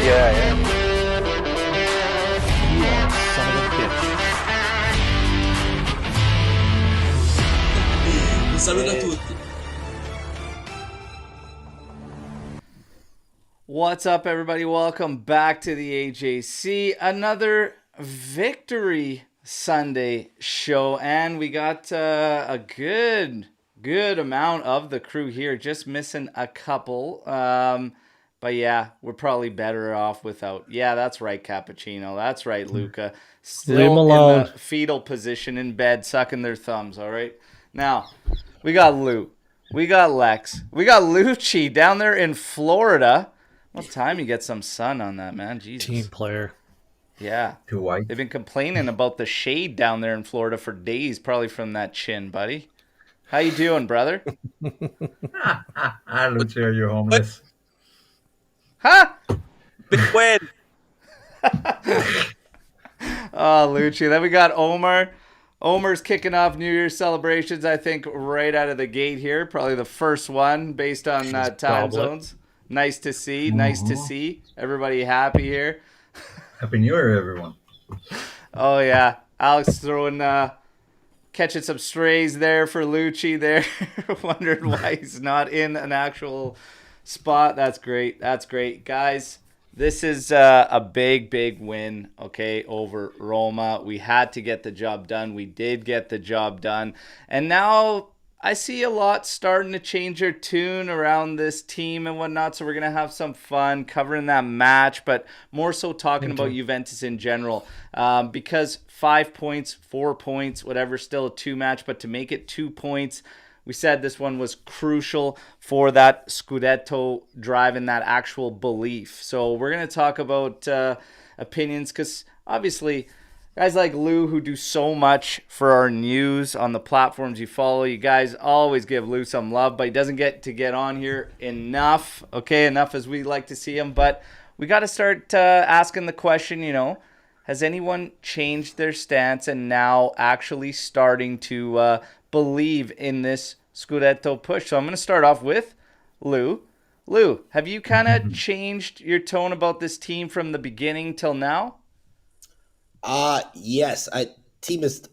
Yeah. Son of a bitch. Un saluto a tutti. What's up, everybody? Welcome back to the AJC. Another Victory Sunday show, and we got a good amount of the crew here. Just missing a couple, but yeah, we're probably better off without. Yeah, that's right, Cappuccino. That's right, Luca. Leave 'em Still alone. in the fetal position in bed, sucking their thumbs. All right, now we got Lou, we got Lex, we got Lucci down there in Florida. What time you get some sun on that, man? Jesus. Team player. Yeah. Too white. They've been complaining about the shade down there in Florida for days, probably from that chin, buddy. How you doing, brother? Lucci, are you homeless? Huh? Big win. Oh, Lucci. Then we got Omer. Omer's kicking off New Year's celebrations, I think, right out of the gate here. Probably the first one based on time goblet. zones. Nice to see. Nice to see. Everybody happy here. Happy New Year, everyone. Oh, yeah. Alex throwing, catching some strays there for Lucci there. Wondering why he's not in an actual spot. That's great. That's great. Guys, this is a big win, okay, over Roma. We had to get the job done. We did get the job done. And now I see a lot starting to change their tune around this team and whatnot, so we're going to have some fun covering that match, but more so talking about Juventus in general, because 5 points, 4 points, whatever, still a 2-match, but to make it 2 points, we said this one was crucial for that Scudetto drive and that actual belief. So we're going to talk about opinions, because obviously guys like Lou, who do so much for our news on the platforms you follow, you guys always give Lou some love, but he doesn't get on here enough, okay, enough as we like to see him. But we got to start asking the question, has anyone changed their stance and now actually starting to believe in this Scudetto push? So I'm going to start off with Lou. Lou, have you kind of changed your tone about this team from the beginning till now? Yes. Team is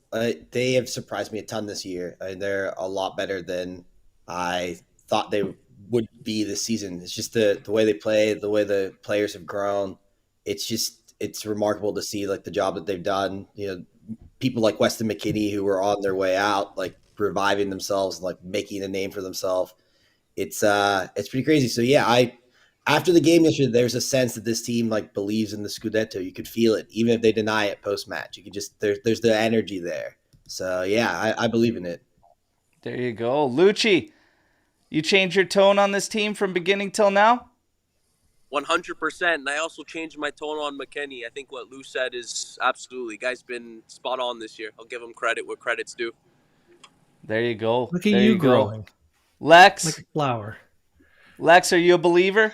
they have surprised me a ton this year. They're a lot better than I thought they would be this season. It's just the way they play, the way the players have grown. It's remarkable to see like the job that they've done. People like Weston McKennie who were on their way out, like reviving themselves and like making a name for themselves. It's pretty crazy. So yeah, after the game yesterday, there's a sense that this team like believes in the Scudetto. You could feel it, even if they deny it post-match. You could just there's the energy there. So yeah, I believe in it. There you go, Lucci. You changed your tone on this team from beginning till now. 100%. And I also changed my tone on McKennie. I think what Lou said is absolutely. Guy's been spot on this year. I'll give him credit where credit's due. There you go. Look at There you go. growing. Lex. Like a flower. Lex, are you a believer?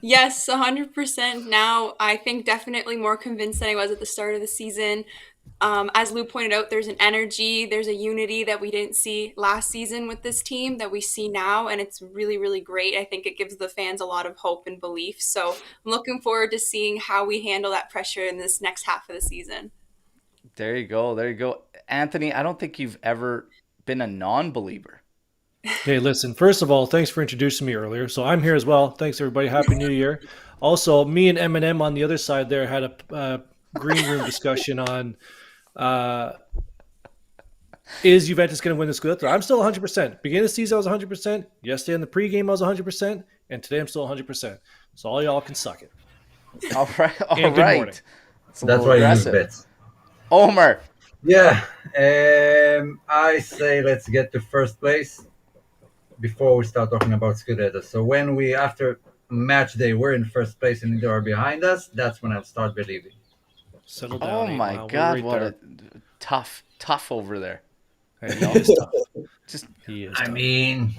Yes, 100% now. I think definitely more convinced than I was at the start of the season. As Lou pointed out, there's an energy, there's a unity that we didn't see last season with this team that we see now, and it's really, really great. I think it gives the fans a lot of hope and belief. So I'm looking forward to seeing how we handle that pressure in this next half of the season. There you go. There you go. Anthony, I don't think you've ever been a non-believer. Hey, listen, first of all, thanks for introducing me earlier. So I'm here as well. Thanks, everybody. Happy New Year. Also, me and Eminem on the other side there had a green room discussion on is Juventus going to win the Scudetto? I'm still 100%. Beginning of the season, I was 100%. Yesterday in the pregame, I was 100%. And today, I'm still 100%. So all y'all can suck it. All right. All And good morning. right. It's a That's little why you use aggressive. bets. Omer. Yeah, I say let's get to first place before we start talking about Scudetto. So when we, after match day, we're in first place and they are behind us, that's when I'll start believing. Settle down. Oh, my We're God. right What there. a tough over there. Hey, no, he's tough. Just He is I tough. mean,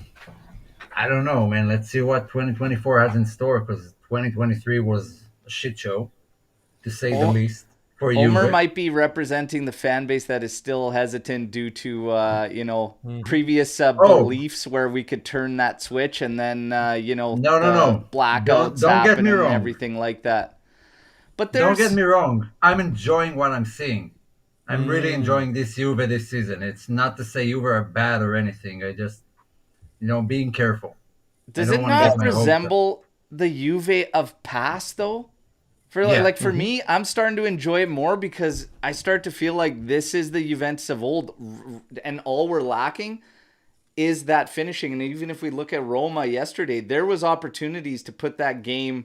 I don't know, man. Let's see what 2024 has in store, because 2023 was a shit show, to say the least. for Omer Juve. might be representing the fan base that is still hesitant due to previous Oh, beliefs where we could turn that switch and then the no. blackouts Don't get happen me and wrong. everything like that. But Don't get there's me wrong. I'm enjoying what I'm seeing. I'm really Mm. enjoying this Juve this season. It's not to say Juve are bad or anything. I just, being careful. I Does don't it want to get not my hopes up. resemble the Juve of past though? For Yeah. for me, I'm starting to enjoy it more because I start to feel like this is the Juventus of old, and all we're lacking is that finishing. And even if we look at Roma yesterday, there was opportunities to put that game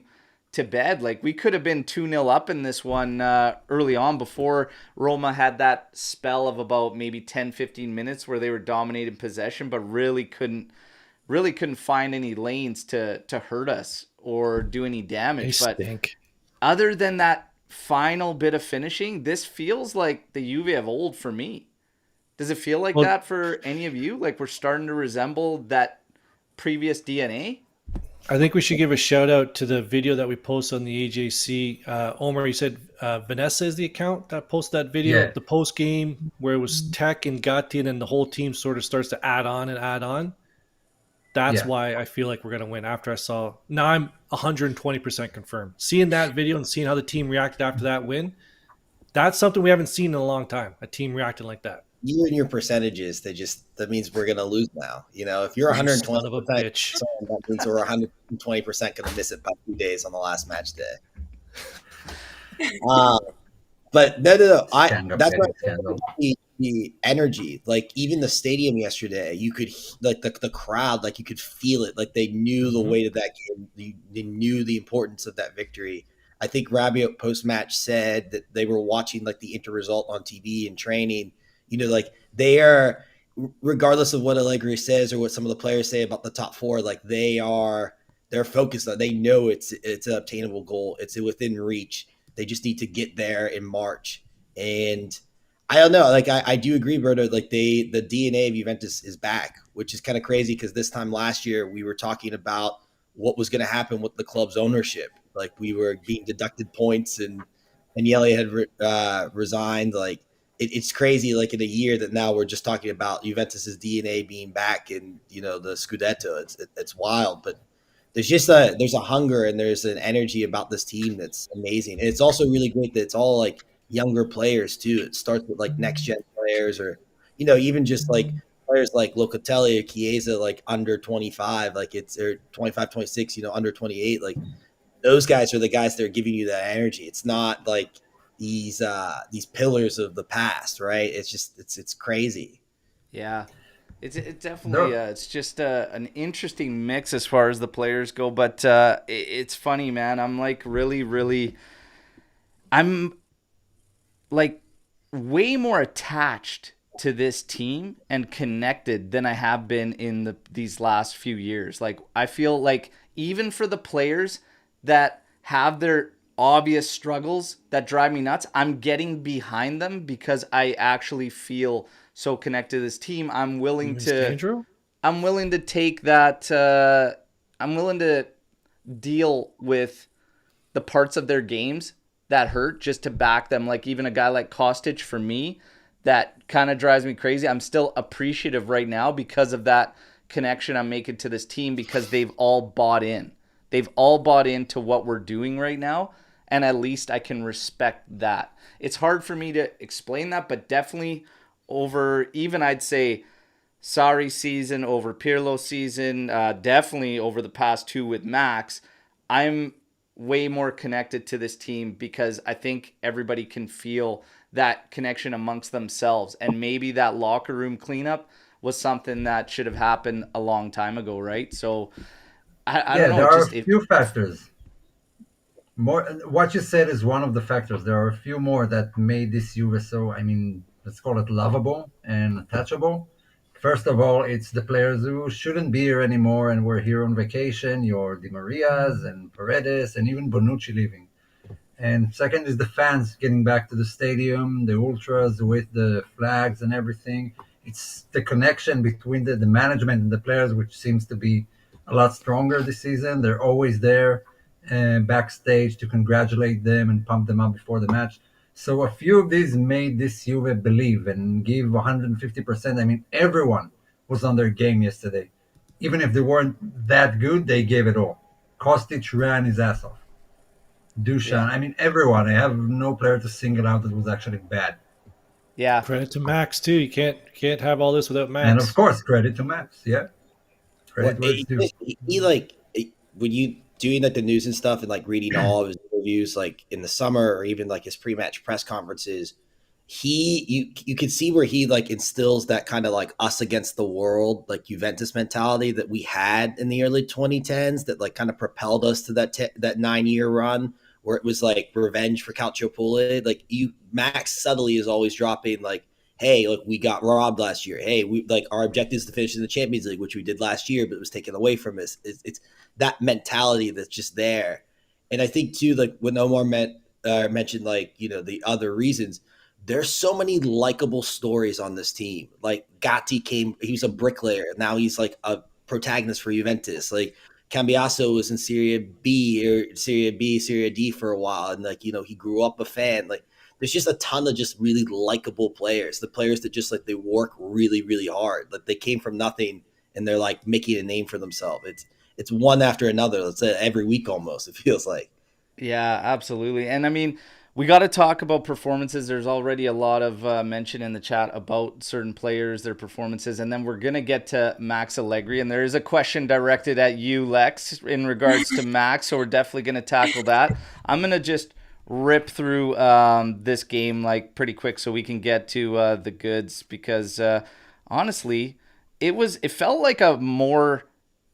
to bed. Like we could have been 2-0 up in this one early on before Roma had that spell of about maybe 10-15 minutes where they were dominating possession, but really couldn't find any lanes to hurt us or do any They damage. But stink. other than that final bit of finishing, this feels like the Juve of old for me. Does it feel like Well- that for any of you? Like we're starting to resemble that previous DNA? I think we should give a shout out to the video that we post on the AJC. Omer, you said Vanessa is the account that posted that video, Yeah. the post game where it was Tech and Gatti, and then the whole team sort of starts to add on and add on. That's Yeah. why I feel like we're going to win. After I saw, now I'm 120% confirmed. Seeing that video and seeing how the team reacted after that win, that's something we haven't seen in a long time. A team reacting like that. You and your percentages, that means we're going to lose now. If you're You son of a 120%, bitch. that means we're 120% going to miss it by 2 days on the last match day. But no. Scandal, That's petty what scandal. the energy, like even the stadium yesterday, you could like the crowd, like you could feel it, like they knew the weight of that game. They knew the importance of that victory. I think Rabiot post match said that they were watching like the Inter result on TV and training. Like they are, regardless of what Allegri says or what some of the players say about the top four, like they're focused on. They know it's an obtainable goal. It's within reach. They just need to get there in March. And I don't know. Like I do agree, Berto. Like the DNA of Juventus is back, which is kind of crazy because this time last year we were talking about what was going to happen with the club's ownership. Like we were being deducted points, and Yeli had resigned. Like it's crazy. Like in a year that now we're just talking about Juventus's DNA being back, and the Scudetto. It's wild, but there's a hunger and there's an energy about this team that's amazing. And it's also really great that it's all like younger players too. It starts with like next gen players, or even just like players like Locatelli or Chiesa, like under 25, like or 25, 26, under 28. Like those guys are the guys that are giving you that energy. It's not like these pillars of the past, right? It's just it's crazy. Yeah. It's definitely it's just an interesting mix as far as the players go, but it's funny, man. I'm like I'm like way more attached to this team and connected than I have been in these last few years. Like I feel like even for the players that have their obvious struggles that drive me nuts, I'm getting behind them because I actually feel so connected to this team. I'm willing to take that. I'm willing to deal with the parts of their games that hurt just to back them. Like even a guy like Kostic, for me, that kind of drives me crazy. I'm still appreciative right now because of that connection I'm making to this team, because they've all bought in. They've all bought into what we're doing right now, and at least I can respect that. It's hard for me to explain that, but definitely over even I'd say Sarri season, over Pirlo season, definitely over the past two with Max, I'm way more connected to this team because I think everybody can feel that connection amongst themselves. And maybe that locker room cleanup was something that should have happened a long time ago, right? So I don't know. There are a few factors. More, what you said is one of the factors. There are a few more that made this Juve so, let's call it lovable and attachable. First of all, it's the players who shouldn't be here anymore and were here on vacation. Your Di Marias and Paredes and even Bonucci leaving. And second is the fans getting back to the stadium, the ultras with the flags and everything. It's the connection between the management and the players, which seems to be a lot stronger this season. They're always there backstage to congratulate them and pump them up before the match. So a few of these made this Juve believe and give 150%. I mean, everyone was on their game yesterday. Even if they weren't that good, they gave it all. Kostic ran his ass off. Yeah. Dushan, I mean, everyone. I have no player to single out that was actually bad. Yeah. Credit to Max too. You can't have all this without And of Max. course, credit to Max. Yeah, Well, credit where it's due. he like when you doing like the news and stuff and like reading all of his interviews like in the summer or even like his pre-match press conferences, you could see where he like instills that kind of like us against the world like Juventus mentality that we had in the early 2010s that like kind of propelled us to that 9-year run where it was like revenge for Calciopoli. Like Max subtly is always dropping like, hey, look, we got robbed last year. Hey, we like our objective is to finish in the Champions League, which we did last year, but it was taken away from us. It's that mentality that's just there. And I think too, like when Omar mentioned, like the other reasons. There's so many likable stories on this team. Like Gatti he was a bricklayer. Now he's like a protagonist for Juventus. Like Cambiaso was in Serie D for a while, and like he grew up a fan. Like there's just a ton of just really likable players. The players that just like they work really, really hard. Like they came from nothing and they're like making a name for themselves. It's one after another. Let's say every week almost. It feels like. Yeah, absolutely. And I mean, we got to talk about performances. There's already a lot of mention in the chat about certain players, their performances, and then we're going to get to Max Allegri. And there is a question directed at you, Lex, in regards to Max, so we're definitely going to tackle that. I'm going to just rip through this game like pretty quick so we can get to the goods because honestly, it felt like a more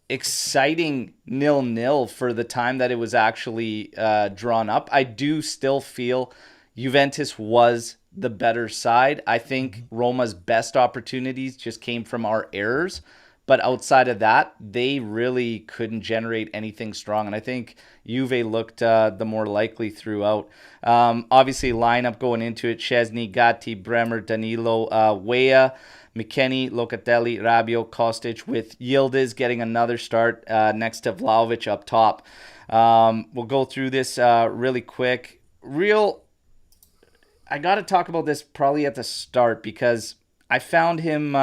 exciting 0-0 for the time that it was actually drawn up. I do still feel Juventus was the better side. I think Roma's best opportunities just came from our errors. But outside of that, they really couldn't generate anything strong. And I think Juve looked the more likely throughout. Obviously, lineup going into it, Szczesny, Gatti, Bremer, Danilo, Weah, McKennie, Locatelli, Rabiot, Kostic, with Yildiz getting another start next to Vlahovic up top. We'll go through this really quick. I got to talk about this probably at the start because I found him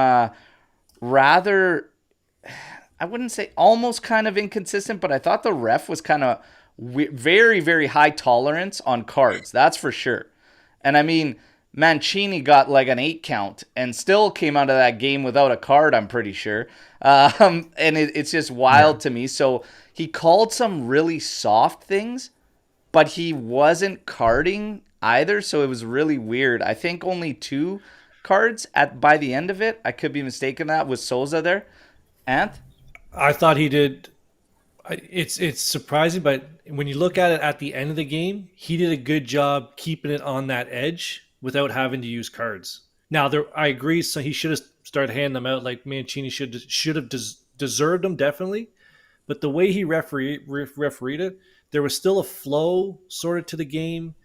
rather, I wouldn't say almost kind of inconsistent, but I thought the ref was kind of very, very high tolerance on cards. That's for sure. And I mean, Mancini got like an 8 count and still came out of that game without a card, I'm pretty sure. And it's just wild to me. So he called some really soft things, but he wasn't carding either. So it was really weird. I think only 2 cards by the end of it. I could be mistaken that with Souza there. Anth? I thought he did. It's surprising, but when you look at it at the end of the game, he did a good job keeping it on that edge without having to use cards. Now, I agree. So he should have started handing them out. Like Mancini should have deserved them definitely. But the way he refereed it, there was still a flow sort of to the game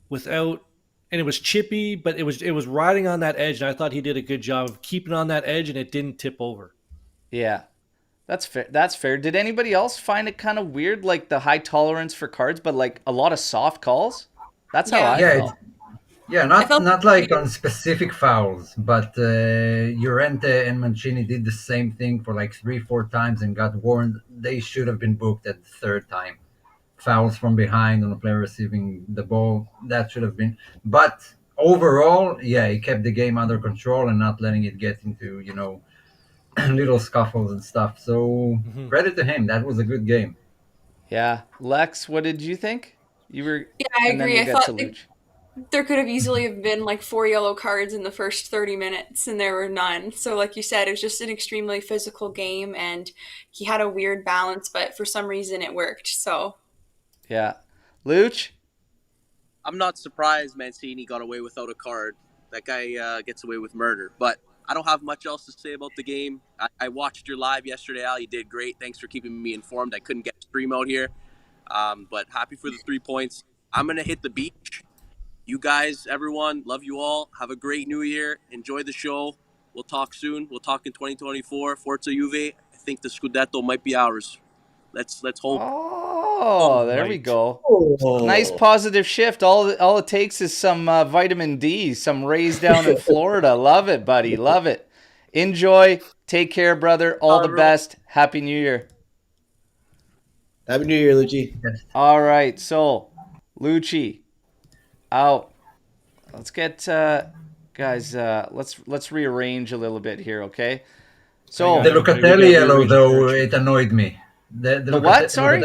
without, and it was chippy, but it was riding on that edge. And I thought he did a good job of keeping on that edge, and it didn't tip over. Yeah. That's fair. That's fair. Did anybody else find it kind of weird, like the high tolerance for cards, but like a lot of soft calls? That's how I felt. Yeah, not like on specific fouls, but Llorente and Mancini did the same thing for like 3-4 times and got warned. They should have been booked at the 3rd time. Fouls from behind on a player receiving the ball, that should have been. But overall, yeah, he kept the game under control and not letting it get into, little scuffles and stuff. So credit to him. That was a good game. Yeah. Lex, what did you think? Yeah, I agree. I thought there could have easily have been like 4 yellow cards in the first 30 minutes and there were none. So like you said, it was just an extremely physical game and he had a weird balance, but for some reason it worked. So yeah. Lucci? I'm not surprised Mancini got away without a card. That guy gets away with murder. But I don't have much else to say about the game. I watched your live yesterday, Al. You did great. Thanks for keeping me informed. I couldn't get a stream out here. But happy for the 3 points. I'm going to hit the beach. You guys, everyone, love you all. Have a great new year. Enjoy the show. We'll talk soon. We'll talk in 2024. Forza Juve. I think the Scudetto might be ours. Let's hope. Oh, Oh, there we Right. go. Oh. Nice positive shift. All it takes is some vitamin D, some rays down in Florida. Love it, buddy. Love it. Enjoy. Take care, brother. All the best. Happy New Year. Happy New Year, Lucci. All right. So, Lucci out. Let's get guys. Let's rearrange a little bit here, okay? So The Okay, we Locatelli got yellow, rearranged though, furniture. it annoyed me. The what? Sorry?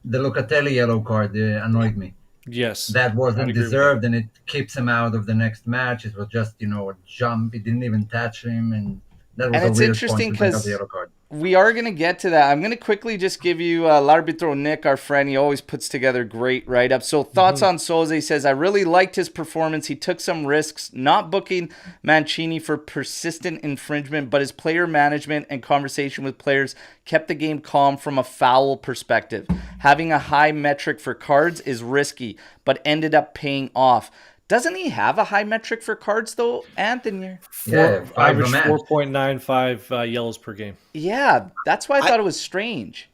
The Locatelli yellow card annoyed me. Yes. That I'd wasn't agree with deserved, and it keeps him out of the next match. It was just, a jump. It didn't even touch him, and that was And a it's weird interesting point to bring up the because yellow card. we are going to get to that. I'm going to quickly just give you L'Arbitro Nick, our friend. He always puts together great write-ups. So thoughts on Souza. He says, I really liked his performance. He took some risks, not booking Mancini for persistent infringement, but his player management and conversation with players kept the game calm from a foul perspective. Having a high metric for cards is risky, but ended up paying off. Doesn't he have a high metric for cards, though, Anthony? Yeah, 5 a Average match. 4.95 yellows per game. Yeah, that's why I thought it was strange.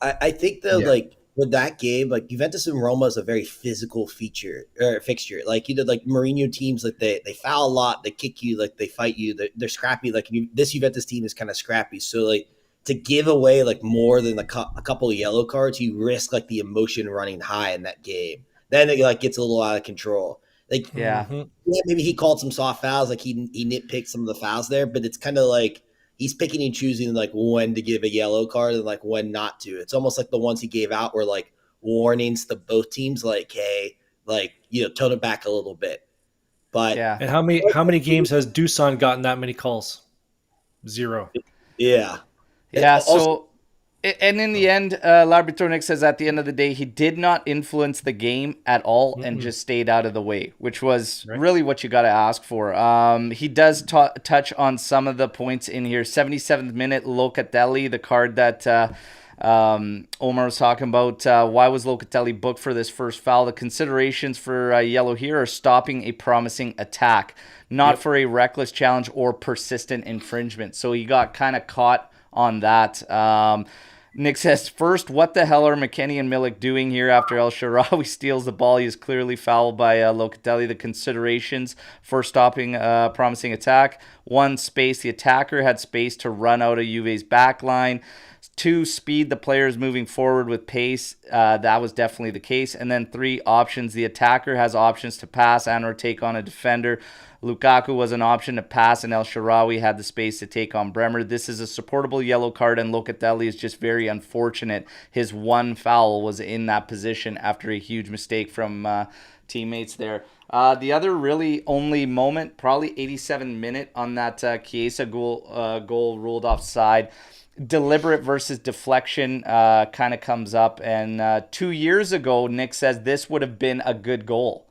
I think though, Yeah. like with that game, like Juventus and Roma is a very physical fixture. Like like Mourinho teams, like they foul a lot, they kick you, like they fight you, they're scrappy. Like this Juventus team is kind of scrappy. So like to give away like more than a couple of yellow cards, you risk like the emotion running high in that game. Then it like gets a little out of control. Like Yeah. yeah, maybe he called some soft fouls, like he nitpicked some of the fouls there, but it's kind of like he's picking and choosing like when to give a yellow card and like when not to. It's almost like the ones he gave out were like warnings to both teams, like, hey, like, tone it back a little bit. But Yeah. And how many games has Dusan gotten that many calls? 0. yeah. Yeah, Also- so, and in the end, L'Arbitro Nick says at the end of the day, he did not influence the game at all and just stayed out of the way, which was really what you got to ask for. He does touch on some of the points in here. 77th minute, Locatelli, the card that Omer was talking about. Why was Locatelli booked for this first foul? The considerations for yellow here are stopping a promising attack, not for a reckless challenge or persistent infringement. So he got kind of caught on that. Nick says, first, what the hell are McKennie and Milik doing here after El Shaarawy steals the ball? He is clearly fouled by Locatelli. The considerations for stopping promising attack. 1, space. The attacker had space to run out of Juve's back line. 2, speed. The players moving forward with pace. That was definitely the case. And then 3, options. The attacker has options to pass and or take on a defender. Lukaku was an option to pass, and El Shaarawy had the space to take on Bremer. This is a supportable yellow card, and Locatelli is just very unfortunate. His 1 foul was in that position after a huge mistake from teammates there. The other really only moment, probably 87 minute on that Chiesa goal ruled offside. Deliberate versus deflection kind of comes up, and 2 years ago, Nick says this would have been a good goal.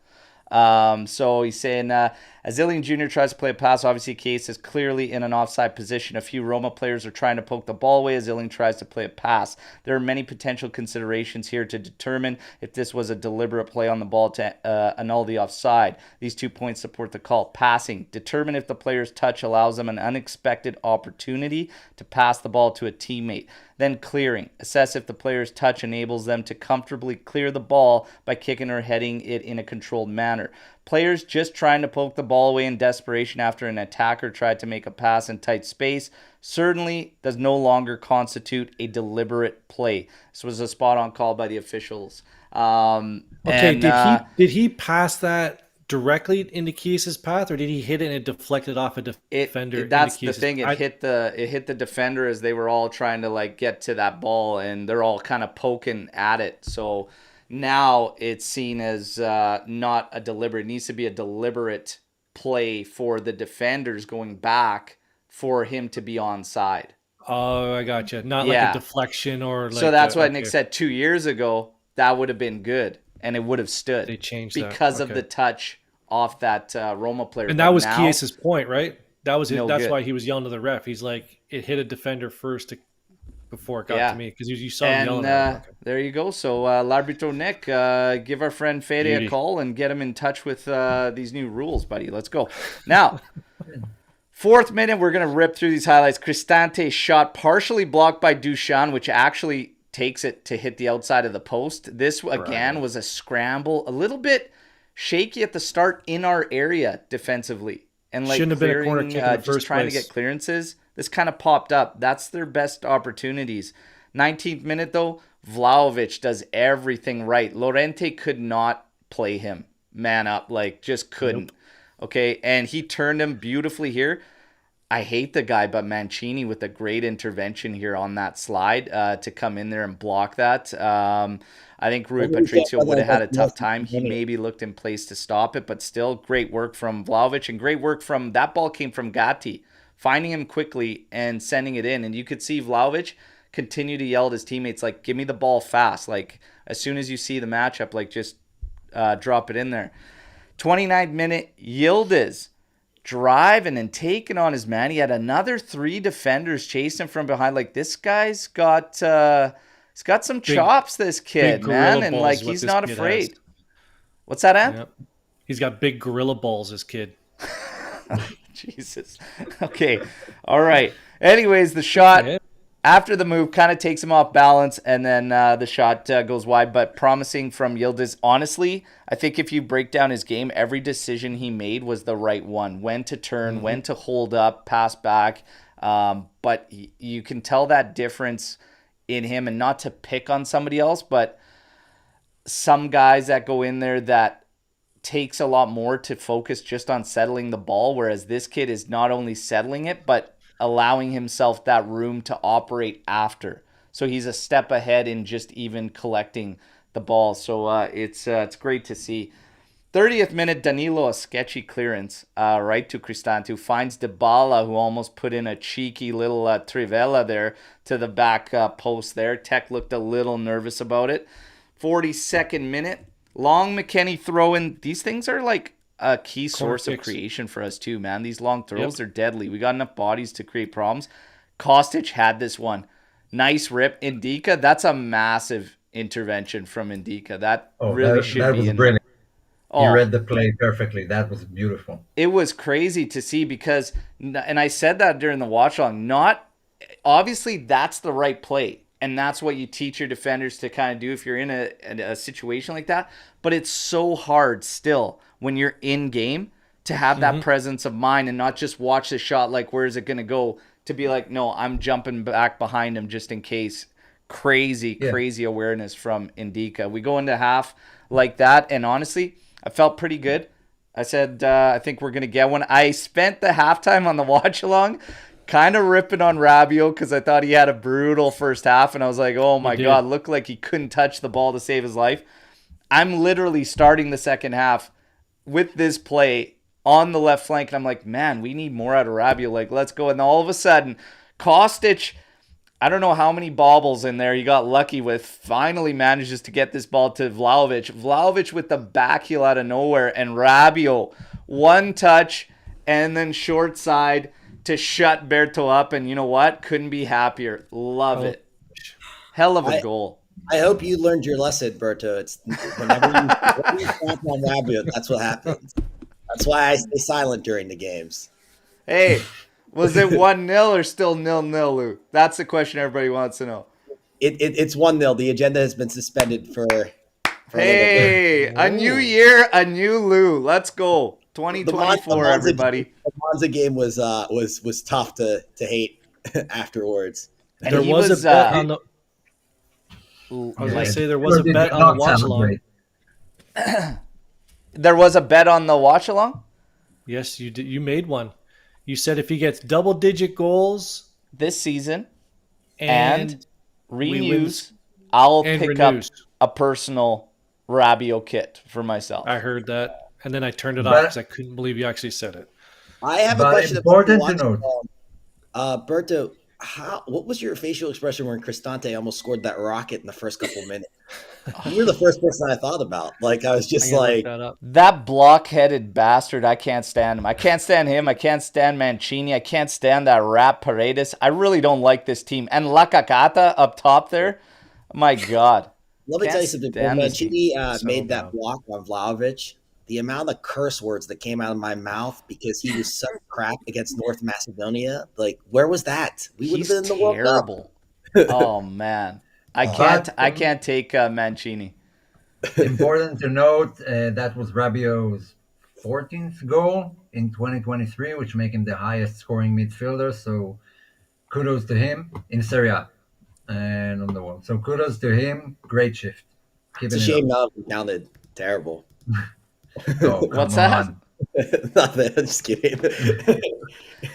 So he's saying, as Zillian Jr. tries to play a pass, obviously Case is clearly in an offside position. A few Roma players are trying to poke the ball away as Zillian tries to play a pass. There are many potential considerations here to determine if this was a deliberate play on the ball to annul the offside. These 2 points support the call. Passing. Determine if the player's touch allows them an unexpected opportunity to pass the ball to a teammate. Then clearing. Assess if the player's touch enables them to comfortably clear the ball by kicking or heading it in a controlled manner. Players just trying to poke the ball away in desperation after an attacker tried to make a pass in tight space certainly does no longer constitute a deliberate play. This was a spot-on call by the officials. Did he pass that directly into Kiesa's path, or did he hit it and it deflected off a defender? That's the thing. It hit the defender as they were all trying to like get to that ball, and they're all kind of poking at it. So now it's seen as not a deliberate. It needs to be a deliberate play for the defenders going back for him to be onside. Oh, I gotcha. Not like a deflection or like. So that's why Nick said 2 years ago that would have been good. And it would have stood. They changed because of the touch off that Roma player. And that was Chiesa's point, right? That was it. No That's good. why he was yelling to the ref. He's like, it hit a defender first before it got to me because you saw him yelling at him. There you go. So L'Arbitro Nick, give our friend Fede a call and get him in touch with these new rules, buddy. Let's go. Now, 4th minute, we're going to rip through these highlights. Cristante shot partially blocked by Dusan, which actually takes it to hit the outside of the post. This, again, was a scramble, a little bit shaky at the start in our area defensively. And like Shouldn't have been a corner kick in the just first trying place. to get clearances. This kind of popped up. That's their best opportunities. 19th minute, though, Vlahovic does everything right. Llorente could not play him man up, like just couldn't. Okay, and he turned him beautifully here. I hate the guy, but Mancini with a great intervention here on that slide to come in there and block that. I think Rui Patricio would have had a tough time. He maybe looked in place to stop it, but still great work from Vlahovic and great work from, that ball came from Gatti, finding him quickly and sending it in. And you could see Vlahovic continue to yell at his teammates, like, give me the ball fast. Like, as soon as you see the matchup, like, just drop it in there. 29th minute, Yildiz driving and taking on his man. He had another 3 defenders chasing him from behind. Like, this guy's got he's got some chops, this kid, man, and like he's not afraid. What's that, Ant? Yep. He's got big gorilla balls, this kid. Jesus. Okay. All right. Anyways, the shot after the move kind of takes him off balance, and then the shot goes wide, but promising from Yildiz. Honestly, I think if you break down his game, every decision he made was the right one. When to turn, when to hold up, pass back. But you can tell that difference in him, and not to pick on somebody else, but some guys that go in there that takes a lot more to focus just on settling the ball, whereas this kid is not only settling it, but allowing himself that room to operate after. So he's a step ahead in just even collecting the ball. So it's great to see. 30th minute, Danilo, a sketchy clearance right to Cristante, who finds Dybala, who almost put in a cheeky little trivela there to the back post there. Tech looked a little nervous about it. 42nd minute, long McKennie throw in. These things are like a key source of creation for us too, man. These long throws, they're deadly. We got enough bodies to create problems. Kostic had this one. Nice rip. Indika, that's a massive intervention from Indika. That really should be in brilliant. Oh, you read the play perfectly. That was beautiful. It was crazy to see because, and I said that during the watch along, obviously that's the right play. And that's what you teach your defenders to kind of do if you're in a situation like that. But it's so hard still when you're in game to have that presence of mind and not just watch the shot like, where is it going to go? To be like, no, I'm jumping back behind him just in case. Crazy awareness from Indika. We go into half like that, and honestly, I felt pretty good. I said, I think we're going to get one. I spent the halftime on the watch along kind of ripping on Rabiot because I thought he had a brutal first half, and I was like, oh my God, looked like he couldn't touch the ball to save his life. I'm literally starting the second half with this play on the left flank, and I'm like, man, we need more out of Rabiot. Like, let's go. And all of a sudden, Kostic, I don't know how many baubles in there he got lucky with, finally manages to get this ball to Vlahovic. Vlahovic with the back heel out of nowhere, and Rabiot, one touch, and then short side to shut Berto up, and you know what? Couldn't be happier. Love it. Hell of a goal. I hope you learned your lesson, Berto. It's whenever you stop on Rabiot, that's what happens. That's why I stay silent during the games. Hey, was it 1-0 or still 0-0, Lou? That's the question everybody wants to know. It's 1-0. The agenda has been suspended for hey, a new year, a new Lou. Let's go. 2024, everybody. The Monza game was tough to hate afterwards. And there was a bet on the. I was going to say there was a bet on the watch along. There was a bet on the watch along? Yes, you did. You made one. You said if he gets double-digit goals this season and renews, I'll pick up a personal Rabiot kit for myself. I heard that, and then I turned it off because I couldn't believe you actually said it. I have a question. Important to note. Berto, what was your facial expression when Cristante almost scored that rocket in the first couple of minutes? You were the first person I thought about. Like, I was just like, that block-headed bastard. I can't stand him. I can't stand him. I can't stand Mancini. I can't stand that Rap Paredes. I really don't like this team. And La Cacata up top there. My God. Let me tell you something. When Mancini made that block on Vlahovic, the amount of curse words that came out of my mouth because he was such crap against North Macedonia. Like, where was that? We would have been in the World Cup. Oh, man. I can't take Mancini. Important to note that was Rabiot's 14th goal in 2023, which make him the highest scoring midfielder. So kudos to him in Serie A and on the wall. So kudos to him. Great shift. It's a Keeping it shame up. now it sounded terrible. Oh, What's come that? on. Nothing. I'm just kidding.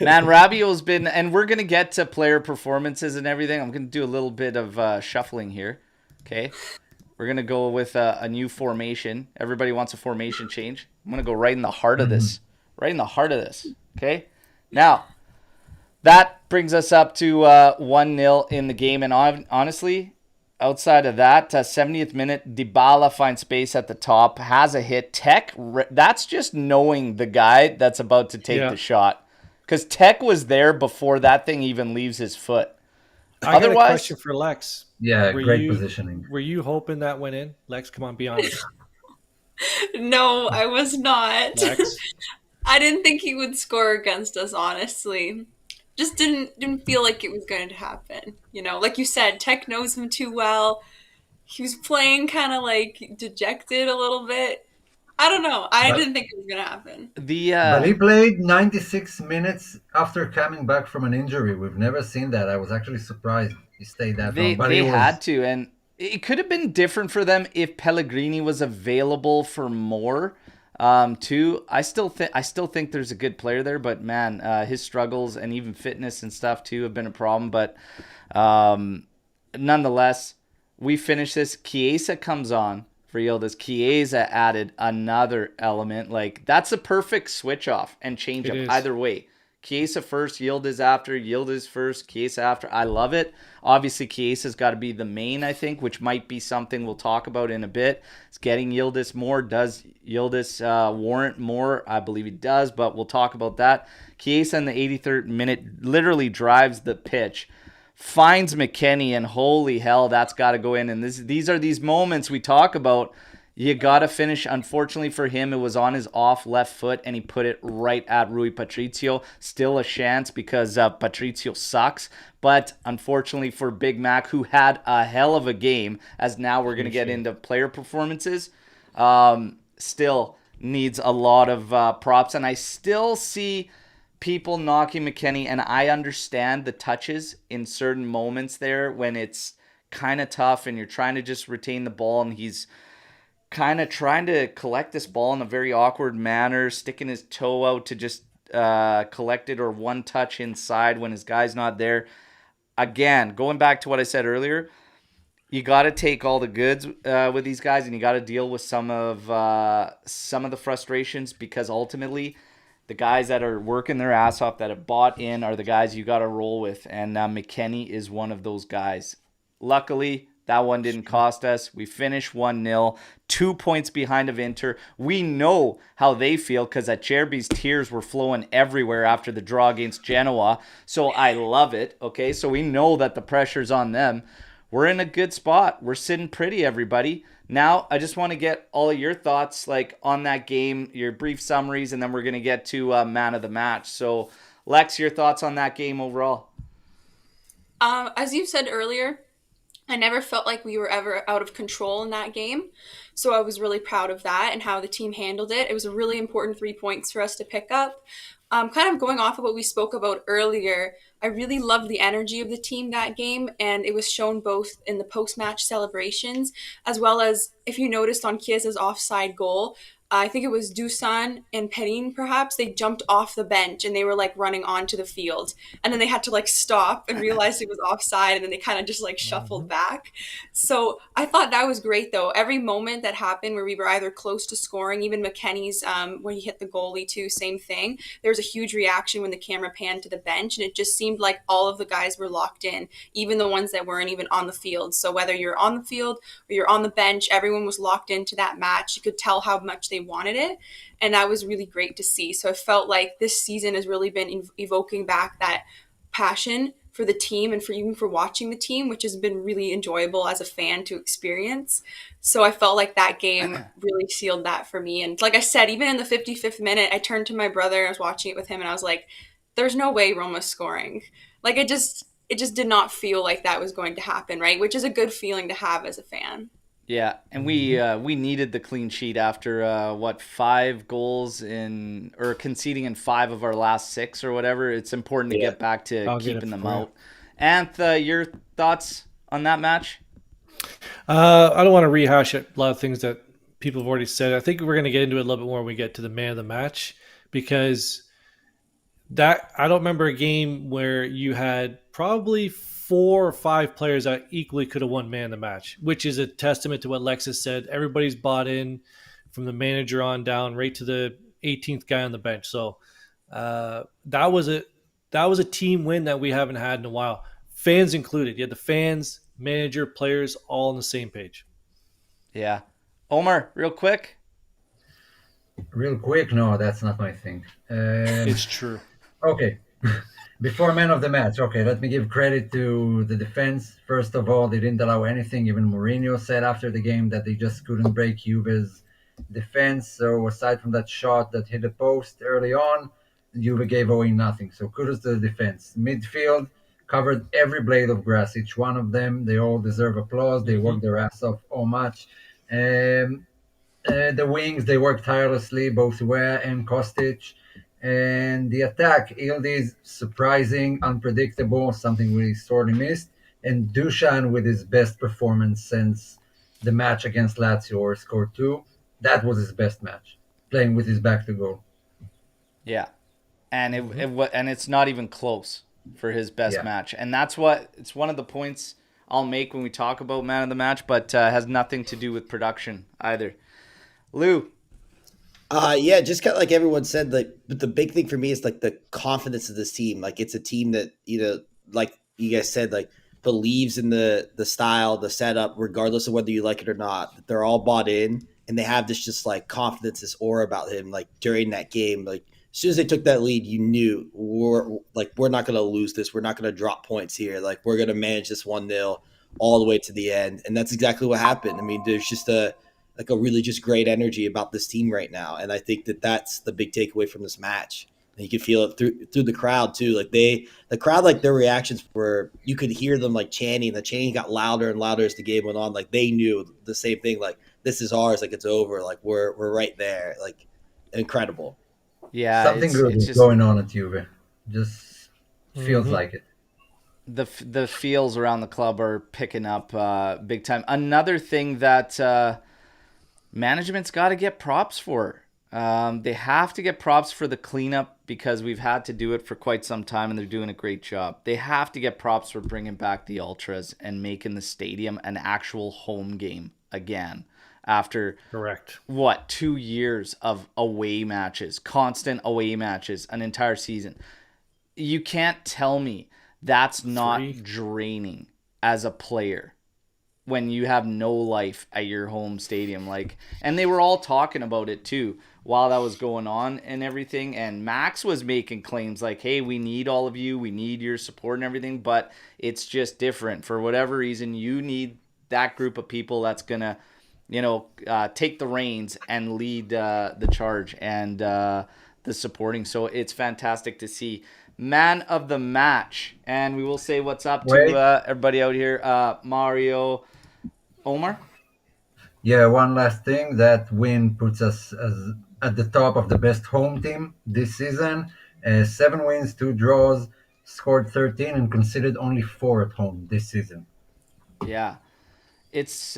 Man, Rabiot's been, and we're gonna get to player performances and everything. I'm gonna do a little bit of shuffling here. Okay, we're gonna go with a new formation. Everybody wants a formation change. I'm gonna go right in the heart of this. Right in the heart of this. Okay, now that brings us up to 1-0 in the game, and honestly, outside of that, 70th minute, Dybala finds space at the top, has a hit. Tech, that's just knowing the guy that's about to take the shot. Because Tech was there before that thing even leaves his foot. I got a question for Lex. Yeah, great positioning. Were you hoping that went in? Lex, come on, be honest. No, I was not. Lex? I didn't think he would score against us, honestly. Just didn't feel like it was going to happen. You know, like you said, Tech knows him too well. He was playing kind of like dejected a little bit. I don't know. I didn't think it was going to happen. But he played 96 minutes after coming back from an injury. We've never seen that. I was actually surprised he stayed that long. But they had to, and it could have been different for them if Pellegrini was available for more. Too, I still think there's a good player there, but man, his struggles and even fitness and stuff too have been a problem. But nonetheless, we finish this. Chiesa comes on for Yildiz. Chiesa added another element. Like, that's a perfect switch off and change up either way. Chiesa first, Yildiz after, Yildiz first, Chiesa after. I love it. Obviously, Chiesa's got to be the main, I think, which might be something we'll talk about in a bit. It's getting Yildiz more. Does Yildiz warrant more? I believe he does, but we'll talk about that. Chiesa in the 83rd minute literally drives the pitch, finds McKennie, and holy hell, that's got to go in. And these are these moments we talk about. You got to finish. Unfortunately for him, it was on his off left foot, and he put it right at Rui Patricio. Still a chance because Patricio sucks. But unfortunately for Big Mac, who had a hell of a game, as now we're going to get into player performances, still needs a lot of props. And I still see people knocking McKennie, and I understand the touches in certain moments there when it's kind of tough and you're trying to just retain the ball, and he's kind of trying to collect this ball in a very awkward manner, sticking his toe out to just collect it, or one touch inside when his guy's not there. Again, going back to what I said earlier, you got to take all the goods with these guys, and you got to deal with some of the frustrations, because ultimately the guys that are working their ass off, that have bought in, are the guys you got to roll with, and McKennie is one of those guys. Luckily, that one didn't cost us. We finished 1-0, 2 points behind of Inter. We know how they feel, because Acerbi's tears were flowing everywhere after the draw against Genoa. So I love it, okay? So we know that the pressure's on them. We're in a good spot. We're sitting pretty, everybody. Now, I just want to get all of your thoughts on that game, your brief summaries, and then we're going to get to man of the match. So, Lex, your thoughts on that game overall? As you said earlier, I never felt like we were ever out of control in that game. So I was really proud of that and how the team handled it. It was a really important 3 points for us to pick up. Kind of going off of what we spoke about earlier, I really loved the energy of the team that game, and it was shown both in the post-match celebrations, as well as, if you noticed on Chiesa's offside goal, I think it was Dusan and Perin, perhaps, they jumped off the bench and they were running onto the field. And then they had to stop and realize it was offside, and then they kind of just shuffled back. So I thought that was great, though. Every moment that happened where we were either close to scoring, even McKennie's, when he hit the goalie too, same thing. There was a huge reaction when the camera panned to the bench, and it just seemed like all of the guys were locked in, even the ones that weren't even on the field. So whether you're on the field or you're on the bench, everyone was locked into that match. You could tell how much they wanted it, and that was really great to see. So I felt like this season has really been evoking back that passion for the team, and even for watching the team, which has been really enjoyable as a fan to experience. So I felt like that game really sealed that for me. And like I said, even in the 55th minute, I turned to my brother, I was watching it with him, and I was like, there's no way Roma's scoring. it just did not feel like that was going to happen, right? Which is a good feeling to have as a fan. Yeah, and we needed the clean sheet after 5 goals or conceding in 5 of our last 6 or whatever. It's important to get back to I'll get keeping it them for you. out. Anth, your thoughts on that match? I don't want to rehash a lot of things that people have already said. I think we're going to get into it a little bit more when we get to the man of the match, because I don't remember a game where you had probably 4 or 5 players that equally could have won man of the match, which is a testament to what Lexus said. Everybody's bought in, from the manager on down, right to the 18th guy on the bench. So that was a team win that we haven't had in a while, fans included. You had the fans, manager, players all on the same page. Yeah. Omer, real quick. Real quick, no, that's not my thing. It's true. Okay. Before man of the match, okay, let me give credit to the defense. First of all, they didn't allow anything. Even Mourinho said after the game that they just couldn't break Juve's defense. So aside from that shot that hit the post early on, Juve gave away nothing. So kudos to the defense. Midfield covered every blade of grass, each one of them. They all deserve applause. They worked their ass off all match. The wings, they worked tirelessly, both Wea and Kostic. And the attack, Ildi's surprising, unpredictable, something we sorely missed. And Dusan with his best performance since the match against Lazio, or scored 2. That was his best match, playing with his back to goal. Yeah. And and it's not even close for his best match. And it's one of the points I'll make when we talk about man of the match, but has nothing to do with production either. Lou. Yeah, just kind of like everyone said, but the big thing for me is like the confidence of this team. Like it's a team that, like you guys said, like believes in the style, the setup, regardless of whether you like it or not. That they're all bought in, and they have this just like confidence, this aura about him. Like during that game, like as soon as they took that lead, you knew we're not going to lose this. We're not going to drop points here. Like we're going to manage this 1-0 all the way to the end, and that's exactly what happened. I mean, there's just a really just great energy about this team right now. And I think that that's the big takeaway from this match. And you could feel it through the crowd too. Like the crowd, like their reactions were, you could hear them like chanting. The chanting got louder and louder as the game went on. Like they knew the same thing. Like this is ours. Like it's over. Like we're right there. Like incredible. Yeah. Something good is going on at Juve. Just feels like it. The feels around the club are picking up big time. Another thing that management's got to get props for. They have to get props for the cleanup because we've had to do it for quite some time and they're doing a great job. They have to get props for bringing back the Ultras and making the stadium an actual home game again after, Correct. 2 years of away matches, constant away matches, an entire season. You can't tell me that's not draining as a player when you have no life at your home stadium. And they were all talking about it too while that was going on and everything. And Max was making claims like, hey, we need all of you. We need your support and everything. But it's just different. For whatever reason, you need that group of people that's going to, take the reins and lead the charge and the supporting. So it's fantastic to see. Man of the match. And we will say what's up to everybody out here. Mario, Omer? Yeah, one last thing. That win puts us at the top of the best home team this season. 7 wins, 2 draws, scored 13, and conceded only 4 at home this season. Yeah. It's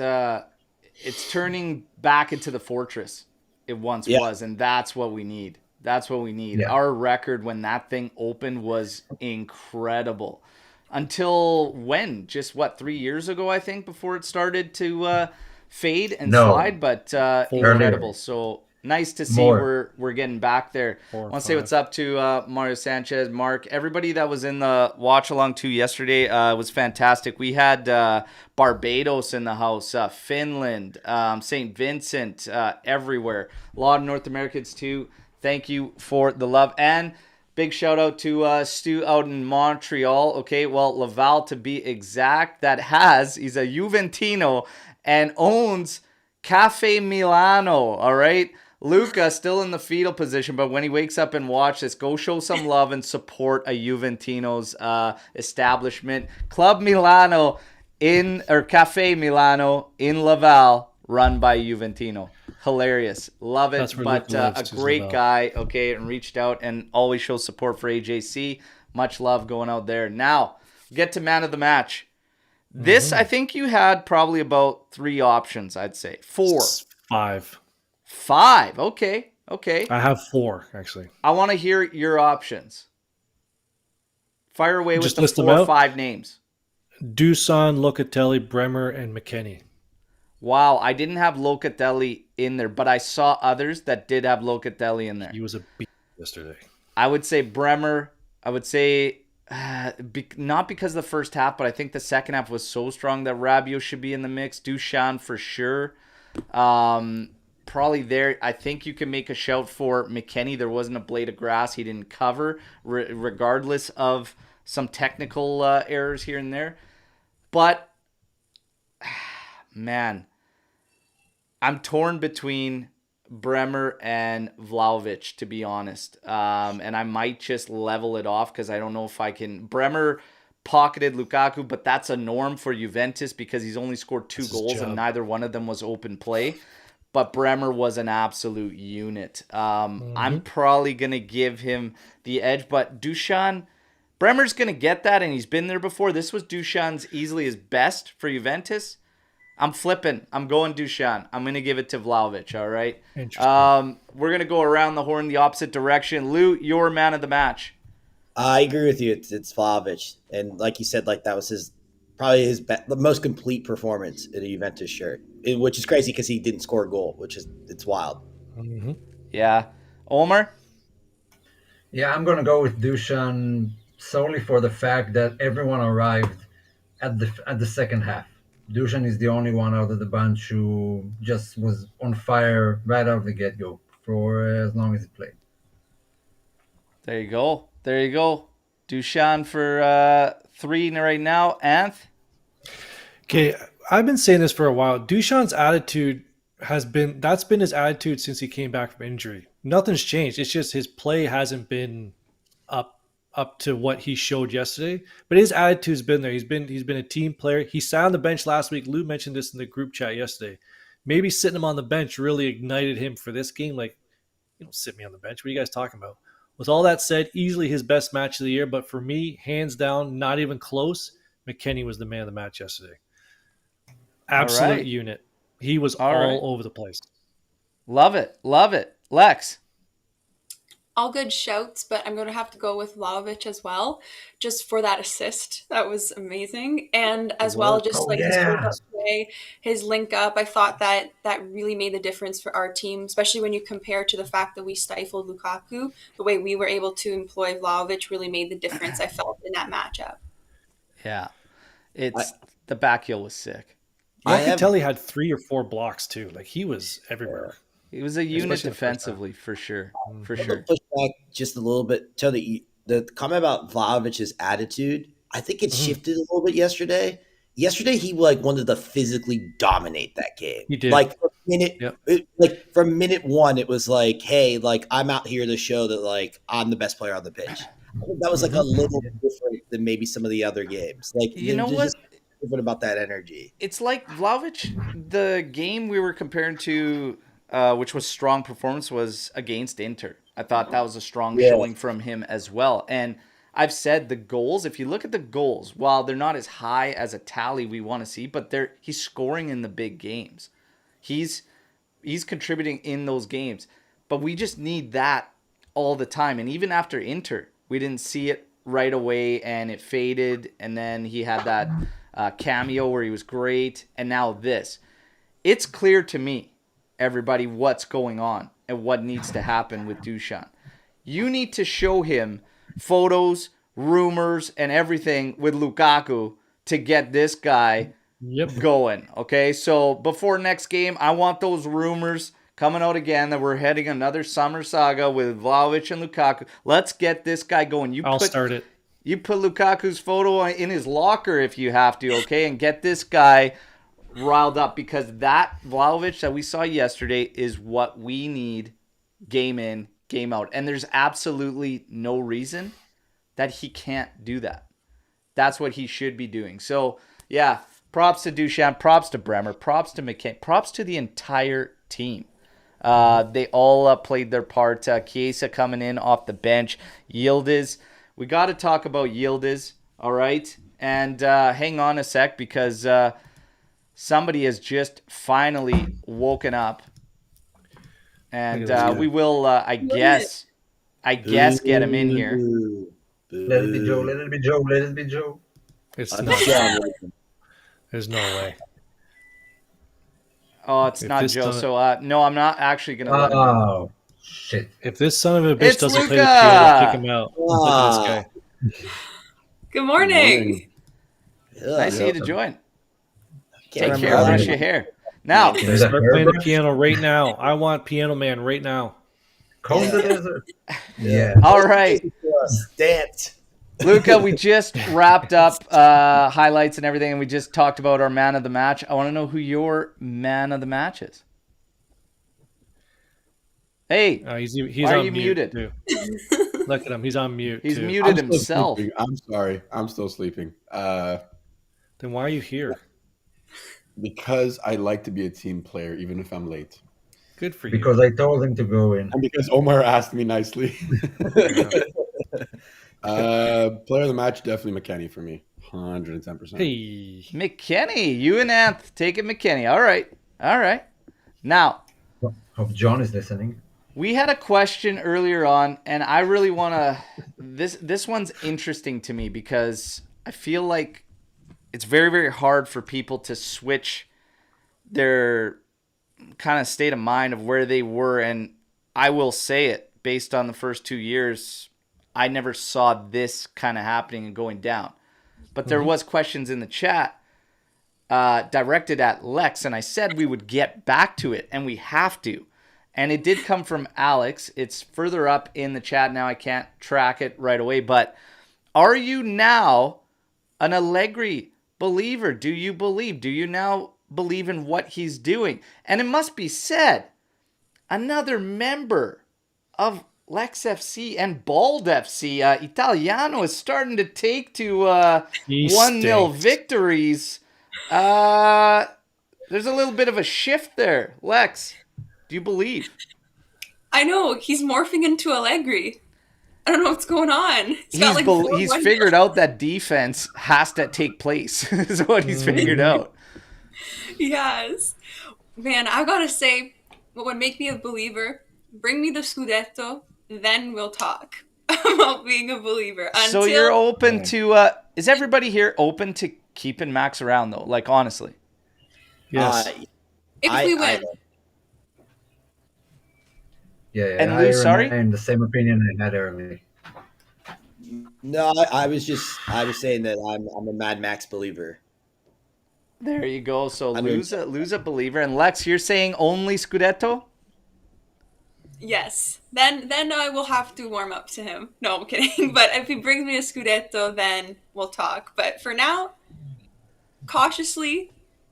turning back into the fortress it once was, and that's what we need. That's what we need. Yeah. Our record when that thing opened was incredible. Until when? Just 3 years ago, I think, before it started to fade and slide, but incredible. So nice to see we're getting back there. I want to say what's up to Mario Sanchez, Mark, everybody that was in the watch along too yesterday. Was fantastic. We had Barbados in the house, Finland, St. Vincent, everywhere. A lot of North Americans too. Thank you for the love. And big shout out to Stu out in Montreal. Okay, well, Laval to be exact. He's a Juventino and owns Cafe Milano. All right. Luca still in the fetal position, but when he wakes up and watch this, go show some love and support a Juventino's establishment. Club Milano Cafe Milano in Laval, run by Juventino. Hilarious. Love it. That's where But Luca lives, a is great Laval. guy, okay, and reached out and always shows support for AJC. Much love going out there. Now, get to man of the match. This, I think you had probably about 3 options, I'd say. 4. 5. 5. Okay. I have 4 actually. I want to hear your options. Fire away with Just the list them 4 or out? 5 names. Dusan, Locatelli, Bremer, and McKennie. Wow, I didn't have Locatelli in there, but I saw others that did have Locatelli in there. He was a beast yesterday. I would say Bremer. I would say not because of the first half, but I think the second half was so strong that Rabiot should be in the mix. Dusan for sure. Probably there. I think you can make a shout for McKennie. There wasn't a blade of grass he didn't cover, regardless of some technical errors here and there. But man, I'm torn between Bremer and Vlahovic, to be honest. And I might just level it off because I don't know if I can. Bremer pocketed Lukaku, but that's a norm for Juventus because he's only scored 2 goals and neither one of them was open play. But Bremer was an absolute unit. I'm probably going to give him the edge, but Dusan, Bremer's going to get that, and he's been there before. This was Dusan's easily his best for Juventus. I'm flipping. I'm going Dusan. I'm going to give it to Vlahovic, all right? Interesting. We're going to go around the horn the opposite direction. Lou, your man of the match. I agree with you. It's Vlahovic, and like you said, like that was probably the most complete performance in a Juventus shirt, which is crazy because he didn't score a goal, it's wild. Yeah. Omer? Yeah, I'm gonna go with Dusan solely for the fact that everyone arrived at the second half. Dusan is the only one out of the bunch who just was on fire right out of the get-go for as long as he played. There you go. Dusan for 3 right now. Anth? Okay, I've been saying this for a while. Duchan's attitude that's been his attitude since he came back from injury. Nothing's changed. It's just his play hasn't been up to what he showed yesterday. But his attitude's been there. He's been a team player. He sat on the bench last week. Lou mentioned this in the group chat yesterday. Maybe sitting him on the bench really ignited him for this game. Like, you don't sit me on the bench. What are you guys talking about? With all that said, easily his best match of the year. But for me, hands down, not even close, McKennie was the man of the match yesterday. Absolute unit. He was all over the place. Love it. Lex? All good shouts, but I'm going to have to go with Vlahovic as well, just for that assist. That was amazing. And as well, just like his hold up play, his link up, I thought that really made the difference for our team, especially when you compare to the fact that we stifled Lukaku. The way we were able to employ Vlahovic really made the difference, I felt, in that matchup. Yeah. The back heel was sick. Locatelli had 3 or 4 blocks too. Like, he was everywhere. He was a unit defensively, for sure. For sure. Push back just a little bit. Tell the comment about Vlahovic's attitude. I think it shifted a little bit yesterday. Yesterday, he wanted to physically dominate that game. He did. From minute 1, it was like, hey, I'm out here to show that I'm the best player on the pitch. I think that was a little different than maybe some of the other games. You know what? Different about that energy. It's like Vlahovic. The game we were comparing to, which was strong performance, was against Inter. I thought that was a strong showing from him as well. And I've said the goals, if you look at the goals, while they're not as high as a tally we want to see, but he's scoring in the big games. He's contributing in those games. But we just need that all the time. And even after Inter, we didn't see it right away and it faded. And then he had that cameo where he was great. And now this. It's clear to me, everybody, what's going on and what needs to happen with Dusan. You need to show him photos, rumors, and everything with Lukaku to get this guy going. Okay, so before next game, I want those rumors coming out again that we're heading another summer saga with Vlahovic and Lukaku. Let's get this guy going. I'll start it. You put Lukaku's photo in his locker if you have to, okay, and get this guy riled up because that Vlahovic that we saw yesterday is what we need game in, game out. And there's absolutely no reason that he can't do that. That's what he should be doing. So, yeah, props to Duchamp, props to Bremer, props to McKay, props to the entire team. They all played their part. Chiesa coming in off the bench. Yildiz. We got to talk about Yildiz, all right? And hang on a sec because somebody has just finally woken up. And we will, I guess, get him in here. Let it be Joe. Let it be Joe. Let it be Joe. It's not. There's no way. Oh, it's If not this Joe. doesn't- So, no, I'm not actually going to let him in. Oh, shit. If this son of a bitch It's doesn't play the Luca! piano, kick him out. Look at this guy. Good morning. Nice of you to join. Take remember care. how Brush to- your hair. Now, There's a Start playing the hairbrush. piano right now. I want Piano Man right now. Comb the desert. Yeah. all right. Dance. Luca, we just wrapped up highlights and everything, and we just talked about our man of the match. I want to know who your man of the match is. Hey, He's Why are on you mute, muted? too. Look at him. He's on mute. he's too. muted I'm still himself. sleeping. I'm sorry. I'm still sleeping. Then why are you here? Because I like to be a team player, even if I'm late. Good for you. Because I told him to go in. And because Omer asked me nicely. Player of the match, definitely McKennie for me. 110%. Hey. McKenny, you and Anth taking McKenny. All right. Now, Hope John is listening. we had a question earlier on, and I really want to. This one's interesting to me because I feel like it's very, very hard for people to switch their kind of state of mind of where they were. And I will say it, based on the first 2 years, I never saw this kind of happening and going down. But there was questions in the chat directed at Lex, and I said we would get back to it, and we have to. And it did come from Alex. It's further up in the chat now. I can't track it right away. But are you now an Allegri believer? Do you believe? Do you now believe in what he's doing? And it must be said, another member of Lex FC and Bald FC, Italiano, is starting to take to 1-0 victories. There's a little bit of a shift there. Lex, do you believe? I know, he's morphing into Allegri. I don't know what's going on. He's figured out that defense has to take place. Is what he's figured out. Yes. Man, I gotta say, what would make me a believer, bring me the Scudetto, then we'll talk about being a believer. So you're open to, is everybody here open to keeping Max around though? Like, honestly. Yes. If we win. Yeah. And Lou, sorry? I'm the same opinion I had earlier. No, I was saying that I'm a Mad Max believer. There you go. So I mean- lose a believer. And Lex, you're saying only Scudetto? Yes. Then I will have to warm up to him. No, I'm kidding. But if he brings me a Scudetto, then we'll talk. But for now, cautiously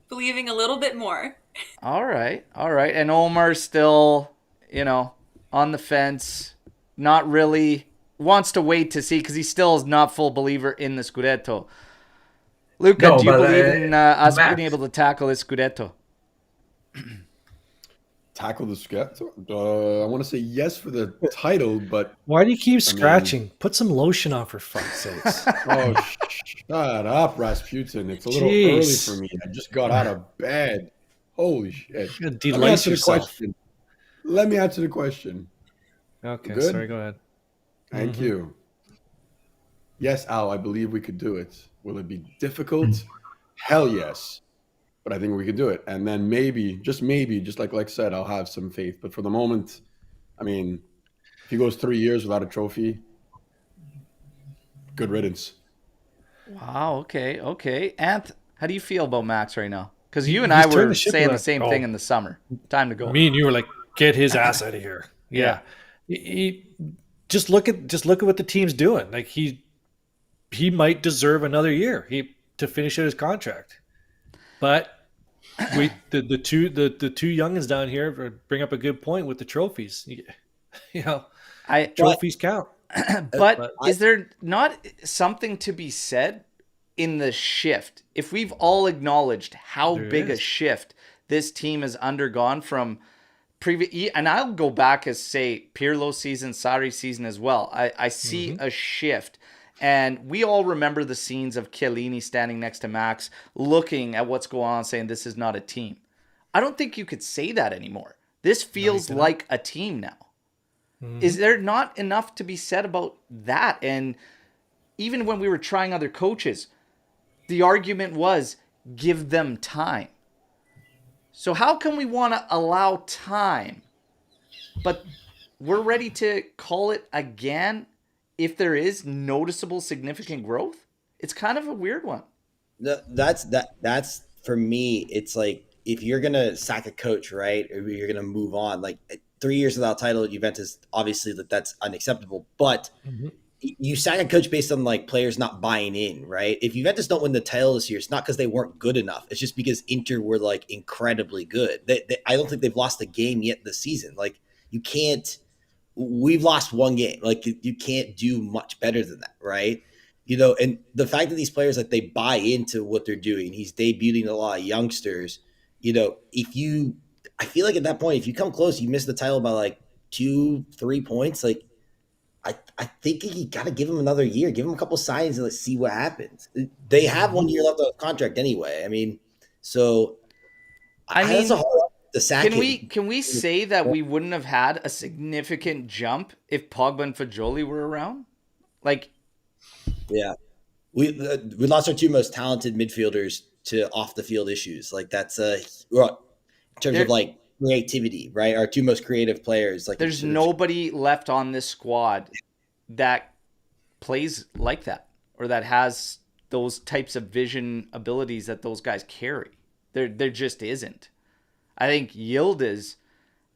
believing a little bit more. All right. And Omer's still, on the fence. Not really. Wants to wait to see because he still is not full believer in the Scudetto. Luca, No, do you but, believe in us Max- being able to tackle this Scudetto? Tackle the Scudetto? I want to say yes for the title, but Why do you keep scratching? Put some lotion on for fuck's sakes. shut up, Rasputin. It's a little Jeez. early for me. I just got out of bed. Holy shit. You gotta Let me delight answer the yourself. question. Let me answer the question. Okay, Good? sorry, go ahead. Thank you. Yes, Al, I believe we could do it. Will it be difficult? Hell yes. But I think we could do it. And then maybe, just like Lex said, I'll have some faith. But for the moment, I mean, if he goes 3 years without a trophy, good riddance. Wow, okay. Anth, how do you feel about Max right now? Because you and He's I turned were the ship saying the around. same thing in the summer. Time to go. Me and you were like, get his ass out of here. Yeah. Just look at what the team's doing. Like he might deserve another year to finish out his contract. But the two youngins down here bring up a good point with the trophies. You know, I trophies count. But is there not something to be said in the shift? If we've all acknowledged how There big a is. shift this team has undergone from previous, and I'll go back as say Pirlo season, Sarri season as well. I see a shift. And we all remember the scenes of Chiellini standing next to Max, looking at what's going on, saying this is not a team. I don't think you could say that anymore. This feels like a team now. Is there not enough to be said about that? And even when we were trying other coaches, the argument was give them time. So how can we want to allow time, but we're ready to call it again if there is noticeable significant growth? It's kind of a weird one. That's for me. It's like if you're gonna sack a coach, right, or you're gonna move on, like 3 years without title at Juventus, obviously that's unacceptable. But you sack a coach based on like players not buying in, right? If Juventus don't win the title this year, it's not because they weren't good enough. It's just because Inter were like incredibly good. I don't think they've lost a game yet this season. Like you can't. We've lost one game. Like you can't do much better than that, right? And the fact that these players, like, they buy into what they're doing. He's debuting a lot of youngsters. I feel like at that point, if you come close, you miss the title by like 2-3 points. Like, I think you got to give him another year, give him a couple signs, and let's see what happens. They have 1 year left of the contract anyway. I mean, so that's a whole the sack. Can we say that we wouldn't have had a significant jump if Pogba and Fagioli were around? Like, yeah, we lost our two most talented midfielders to off the field issues. Like that's in terms of like creativity, right? Our two most creative players. Like there's nobody left on this squad that plays like that or that has those types of vision abilities that those guys carry. There just isn't. I think Yildiz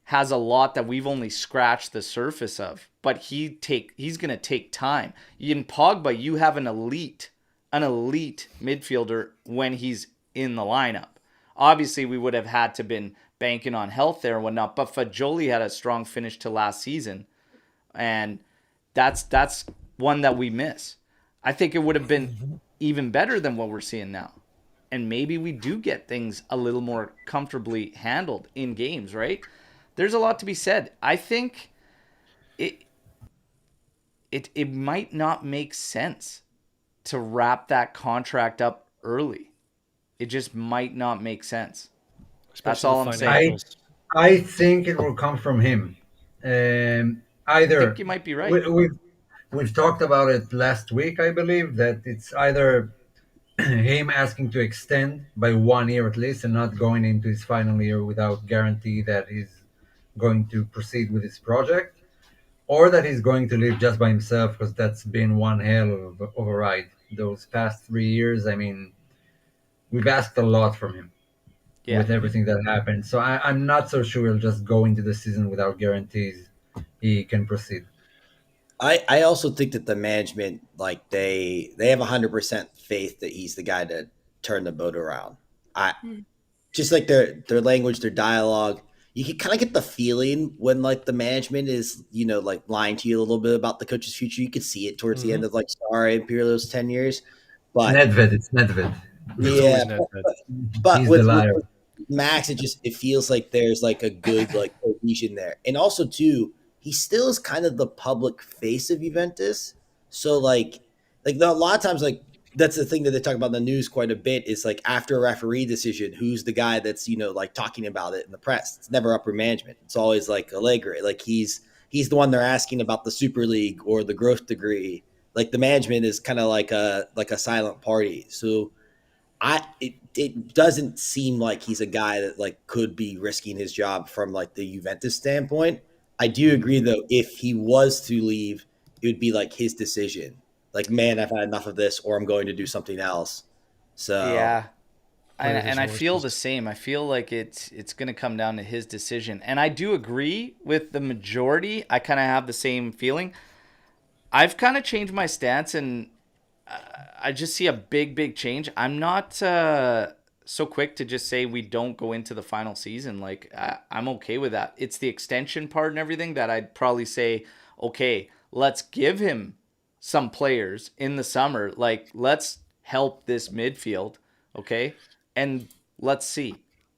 has a lot that we've only scratched the surface of, but he's going to take time. In Pogba, you have an elite midfielder when he's in the lineup. Obviously, we would have had to been banking on health there and whatnot, but Fagioli had a strong finish to last season, and that's one that we miss. I think it would have been even better than what we're seeing now. And maybe we do get things a little more comfortably handled in games, right? There's a lot to be said. I think it might not make sense to wrap that contract up early. It just might not make sense. That's all I'm saying. I think it will come from him. Either I think you might be right. We've talked about it last week, I believe, that it's either him asking to extend by 1 year at least and not going into his final year without guarantee that he's going to proceed with his project, or that he's going to leave just by himself, because that's been one hell of a ride those past 3 years. I mean, we've asked a lot from him with everything that happened. So I'm not so sure he'll just go into the season without guarantees he can proceed. I also think that the management, like they have 100% faith that he's the guy to turn the boat around. Just like their language, their dialogue, you can kind of get the feeling when like the management is, like lying to you a little bit about the coach's future. You could see it towards the end of like Sarri and Pirlo's 10 years. But It's Nedved. Yeah, but he's with the liar. Max, it feels like there's like a good like cohesion there, and also too, he still is kind of the public face of Juventus. So like a lot of times, like that's the thing that they talk about in the news quite a bit is like after a referee decision, who's the guy that's like talking about it in the press? It's never upper management. It's always like Allegri. Like he's the one they're asking about the Super League or the growth degree. Like the management is kind of like a silent party. So it doesn't seem like he's a guy that like could be risking his job from like the Juventus standpoint. I do agree though, if he was to leave, it would be like his decision. Like, man, I've had enough of this, or I'm going to do something else. So yeah, and I feel the same. I feel like it's going to come down to his decision, and I do agree with the majority. I kind of have the same feeling. I've kind of changed my stance, and I just see a big change. I'm not so quick to just say we don't go into the final season. Like, I'm okay with that. It's the extension part and everything that I'd probably say, okay, let's give him some players in the summer. Like, let's help this midfield, okay? And let's see.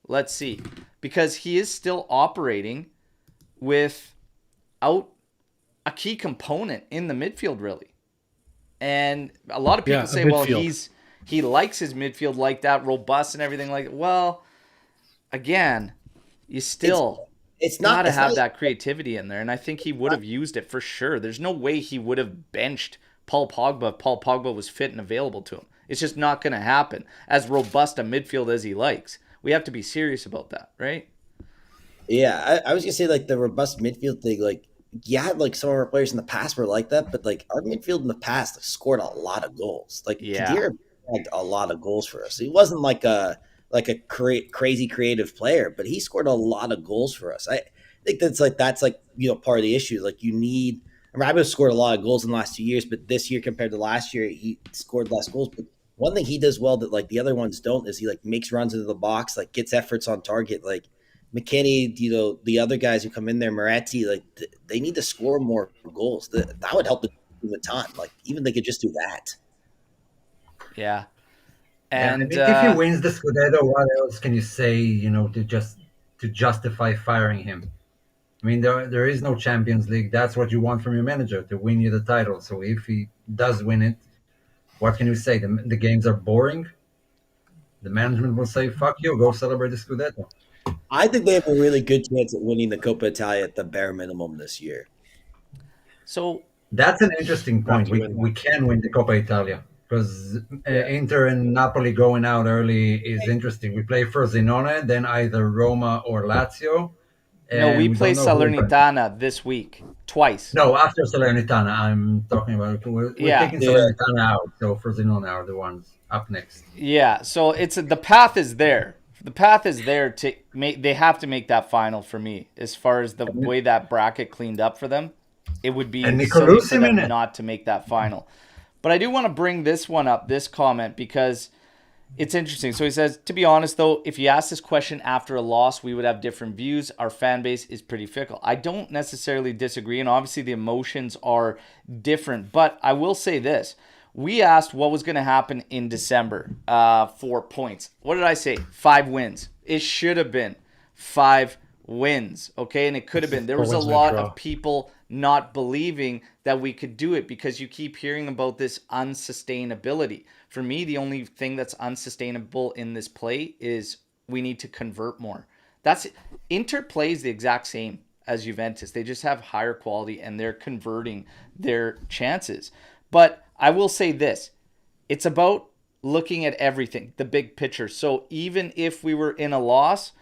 Let's see. Because he is still operating without a key component in the midfield, really. And a lot of people say, well, he likes his midfield like that, robust and everything like that. Well, again, you still it's not gotta have that creativity in there. And I think he would have used it for sure. There's no way he would have benched Paul Pogba if Paul Pogba was fit and available to him. It's just not going to happen. As robust a midfield as he likes, we have to be serious about that, right? Yeah, I was gonna say like the robust midfield thing. Like, yeah, like some of our players in the past were like that, but like our midfield in the past like, scored a lot of goals. Like Khedira bagged a lot of goals for us. He wasn't like a crazy creative player, but he scored a lot of goals for us. I think that's like part of the issue. Like you need. Rabiot scored a lot of goals in the last 2 years, but this year compared to last year, he scored less goals. But one thing he does well that like the other ones don't is he like makes runs into the box, like gets efforts on target. Like McKinney, the other guys who come in there, Moretti, like they need to score more goals. That would help the team a ton. Like even they could just do that. Yeah. And if he wins the Scudetto, what else can you say? To justify firing him. I mean, there is no Champions League. That's what you want from your manager, to win you the title. So if he does win it, what can you say? The games are boring. The management will say, "Fuck you, go celebrate the Scudetto." I think they have a really good chance at winning the Coppa Italia at the bare minimum this year. So that's an interesting point. We can win the Coppa Italia because Inter and Napoli going out early is interesting. We play Frosinone, then either Roma or Lazio. No, we play Salernitana this week twice. No, after Salernitana, I'm talking about. We're taking Salernitana out, so Frosinone are the ones up next. Yeah, so the path is there. The path is there to make. They have to make that final for me. As far as the way that bracket cleaned up for them, it would be silly for them not to make that final. But I do want to bring this one up, this comment, because it's interesting. So he says, to be honest, though, if you ask this question after a loss, we would have different views. Our fan base is pretty fickle. I don't necessarily disagree, and obviously the emotions are different. But I will say this. We asked what was going to happen in December for points. What did I say? 5 wins. It should have been 5 wins, okay? And it could have been. There was a lot of people not believing that we could do it because you keep hearing about this unsustainability. For me, the only thing that's unsustainable in this play is we need to convert more. Inter plays the exact same as Juventus. They just have higher quality and they're converting their chances. But I will say this. It's about looking at everything, the big picture. So even if we were in a loss,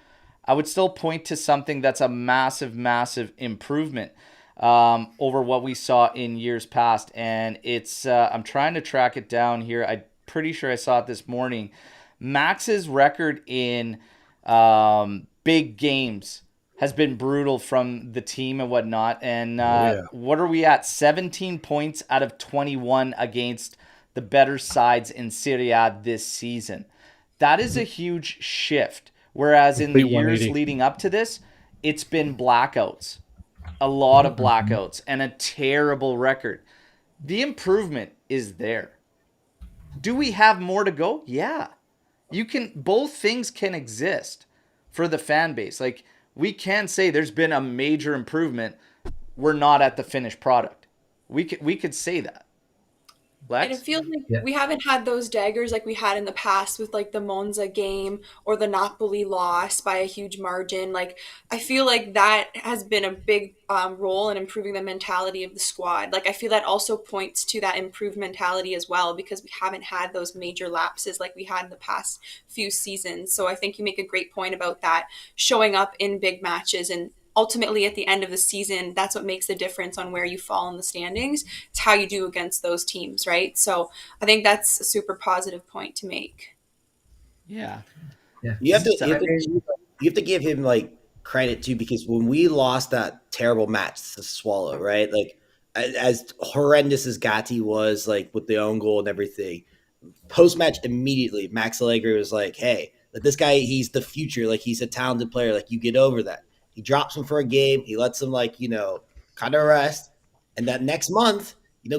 I would still point to something that's a massive, massive improvement over what we saw in years past. And it's I'm trying to track it down here. I'm pretty sure I saw it this morning. Max's record in big games has been brutal from the team and whatnot. And what are we at? 17 points out of 21 against the better sides in Serie A this season. That is a huge shift. Whereas in the years leading up to this, it's been blackouts. A lot of blackouts and a terrible record. The improvement is there. Do we have more to go? Yeah. Both things can exist for the fan base. Like, we can say there's been a major improvement. We're not at the finished product. We could say that. Lex? And it feels like we haven't had those daggers like we had in the past with like the Monza game or the Napoli loss by a huge margin. Like, I feel like that has been a big role in improving the mentality of the squad. Like, I feel that also points to that improved mentality as well, because we haven't had those major lapses like we had in the past few seasons. So I think you make a great point about that showing up in big matches, and ultimately at the end of the season, that's what makes the difference on where you fall in the standings. It's how you do against those teams, right? So I think that's a super positive point to make. Yeah. You have to give him like credit too, because when we lost that terrible match to Swallow, right? Like as horrendous as Gatti was, like with the own goal and everything, post-match immediately Max Allegri was like, hey, Like this guy, he's the future. Like he's a talented player. Like you get over that. He drops him for a game. He lets him kind of rest. And that next month,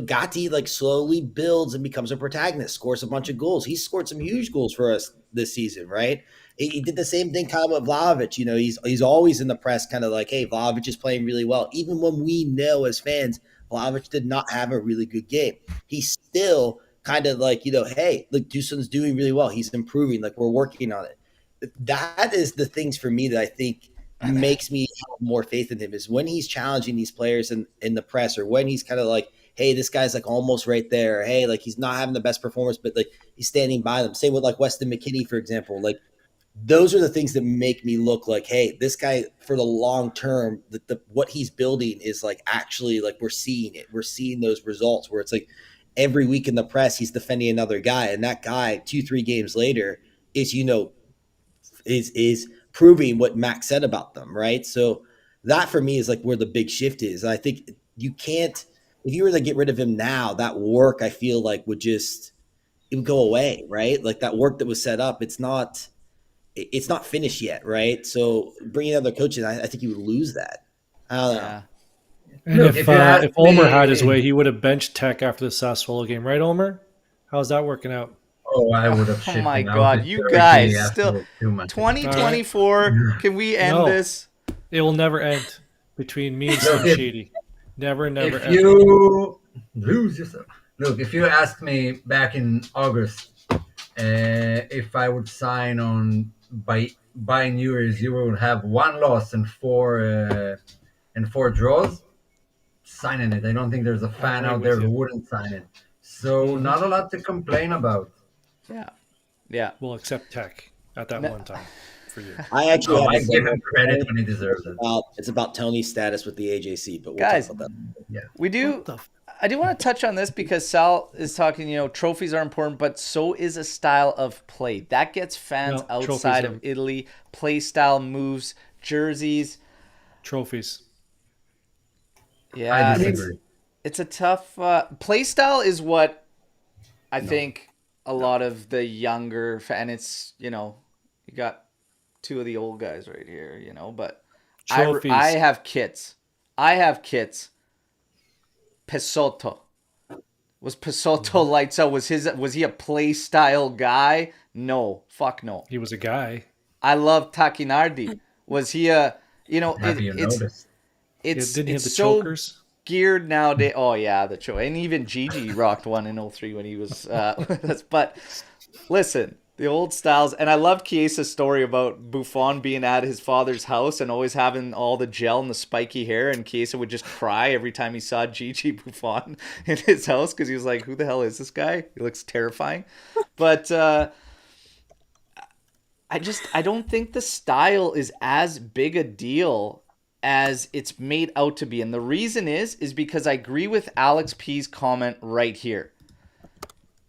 Gatti slowly builds and becomes a protagonist, scores a bunch of goals. He's scored some huge goals for us this season, right? He did the same thing kind of with Vlahovic. He's always in the press kind of like, hey, Vlahovic is playing really well. Even when we know as fans, Vlahovic did not have a really good game. He's still kind of hey, look, Duson's doing really well. He's improving. We're working on it. That is the things for me that I think makes me have more faith in him is when he's challenging these players in the press, or when he's kind of hey, this guy's almost right there. Hey, he's not having the best performance, but he's standing by them. Same with Weston McKennie, for example. Those are the things that make me look hey, this guy for the long term, what he's building is actually we're seeing it. We're seeing those results where it's every week in the press he's defending another guy, and that guy 2-3 games later is is proving what Max said about them, right? So that for me is where the big shift is. And I think you can't, if you were to get rid of him now, that work I feel it would go away, right? That work that was set up, it's not finished yet, right? So bringing other coaches, I think you would lose that. I don't know. Yeah. And Look, if Omer had his way, he would have benched Tech after the Sassuolo game, right, Omer? How's that working out? Oh, I would have Oh shipped my him out God, with you 30 guys after still 2 months. 2024. Can we end No. this? It will never end between me and Look, Slim Shady. Never If end. you lose yourself, look, if you asked me back in August if I would sign on by New Year's, you would have 1 loss and 4 draws. Signing it. I don't think there's a fan right out with there you. who wouldn't sign it. So not a lot to complain about. Yeah. Yeah. We'll accept Tech at that No. one time for you. I actually Oh, have I a give him credit when he deserves it. it's about Tony's status with the AJC, but we'll Guys, talk about that. We do. I do want to touch on this because Sal is talking, trophies are important, but so is a style of play. That gets fans No, outside trophies of Italy. Play style, moves, jerseys. Trophies. Yeah, I disagree. it's a tough play style is what I think a lot of the younger and it's you got 2 of the old guys right here, but Trophies. I have kits. Pesotto. Was Pesotto lights out? Was he a play style guy? No, fuck no. He was a guy. I love Tacchinardi. Was he a Happy you noticed. Didn't he have the so chokers? geared nowadays. Oh yeah, the choke, and even Gigi rocked one in 03 when he was. But listen, the old styles, and I loved Chiesa's story about Buffon being at his father's house and always having all the gel and the spiky hair, and Chiesa would just cry every time he saw Gigi Buffon in his house because he was like, "Who the hell is this guy? He looks terrifying." But I don't think the style is as big a deal as it's made out to be. And the reason is because I agree with Alex P's comment right here.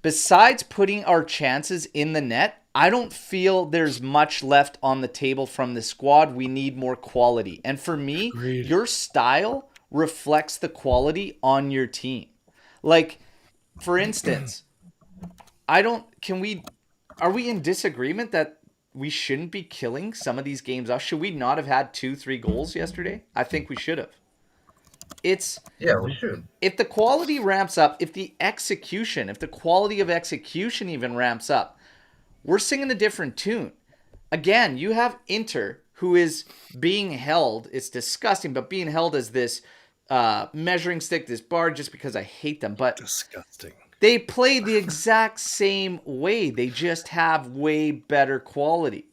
Besides putting our chances in the net, I don't feel there's much left on the table from the squad. We need more quality. And for me, Agreed. your style reflects the quality on your team. For instance, are we in disagreement that we shouldn't be killing some of these games off? Should we not have had 2-3 goals yesterday? I think we should have. Yeah, we should. If the quality ramps up, if the quality of execution even ramps up, we're singing a different tune. Again, you have Inter, who is being held, it's disgusting, but being held as this measuring stick, this bar, just because I hate them. But Disgusting. they play the exact same way. They just have way better quality.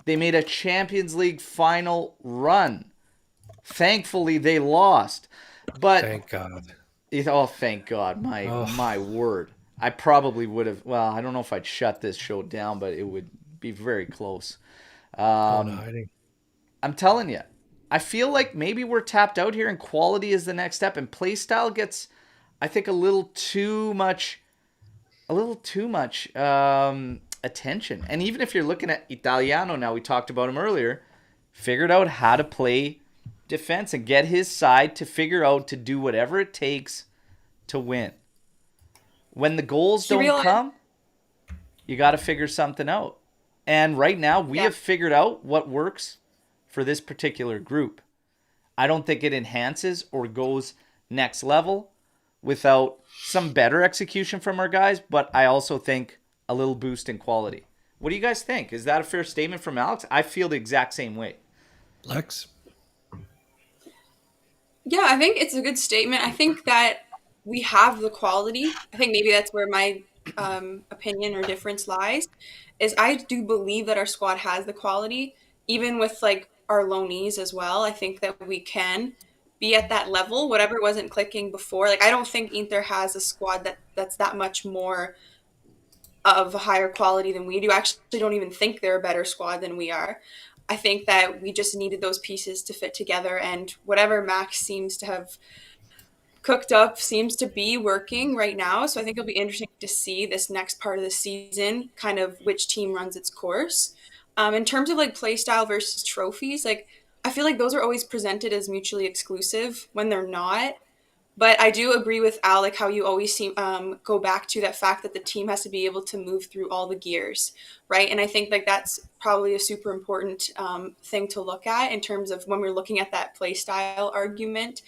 They made a Champions League final run. Thankfully, they lost. But Thank God. thank God. My word. I probably would have. Well, I don't know if I'd shut this show down, but it would be very close. Hiding. I'm telling you, I feel like maybe we're tapped out here, and quality is the next step. And play style gets, I think, a little too much attention. And even if you're looking at Italiano now, we talked about him earlier, figured out how to play defense and get his side to figure out to do whatever it takes to win. When the goals don't come, you got to figure something out. And right now, we Yeah. have figured out what works for this particular group. I don't think it enhances or goes next level without some better execution from our guys, but I also think a little boost in quality. What do you guys think? Is that a fair statement from Alex? I feel the exact same way. Lex? Yeah, I think it's a good statement. I think that we have the quality. I think maybe that's where my opinion or difference lies. Is I do believe that our squad has the quality, even with like our loanees as well. I think that we can be at that level. Whatever wasn't clicking before, like I don't think Inter has a squad that's that much more of a higher quality than we do. I actually don't even think they're a better squad than we are. I think that we just needed those pieces to fit together, and whatever Max seems to have cooked up seems to be working right now. So I think it'll be interesting to see this next part of the season, kind of which team runs its course. In terms of like play style versus trophies, like I feel like those are always presented as mutually exclusive when they're not. But I do agree with Alec how you always seem go back to that fact that the team has to be able to move through all the gears, right? And I think like that's probably a super important thing to look at in terms of when we're looking at that play style argument.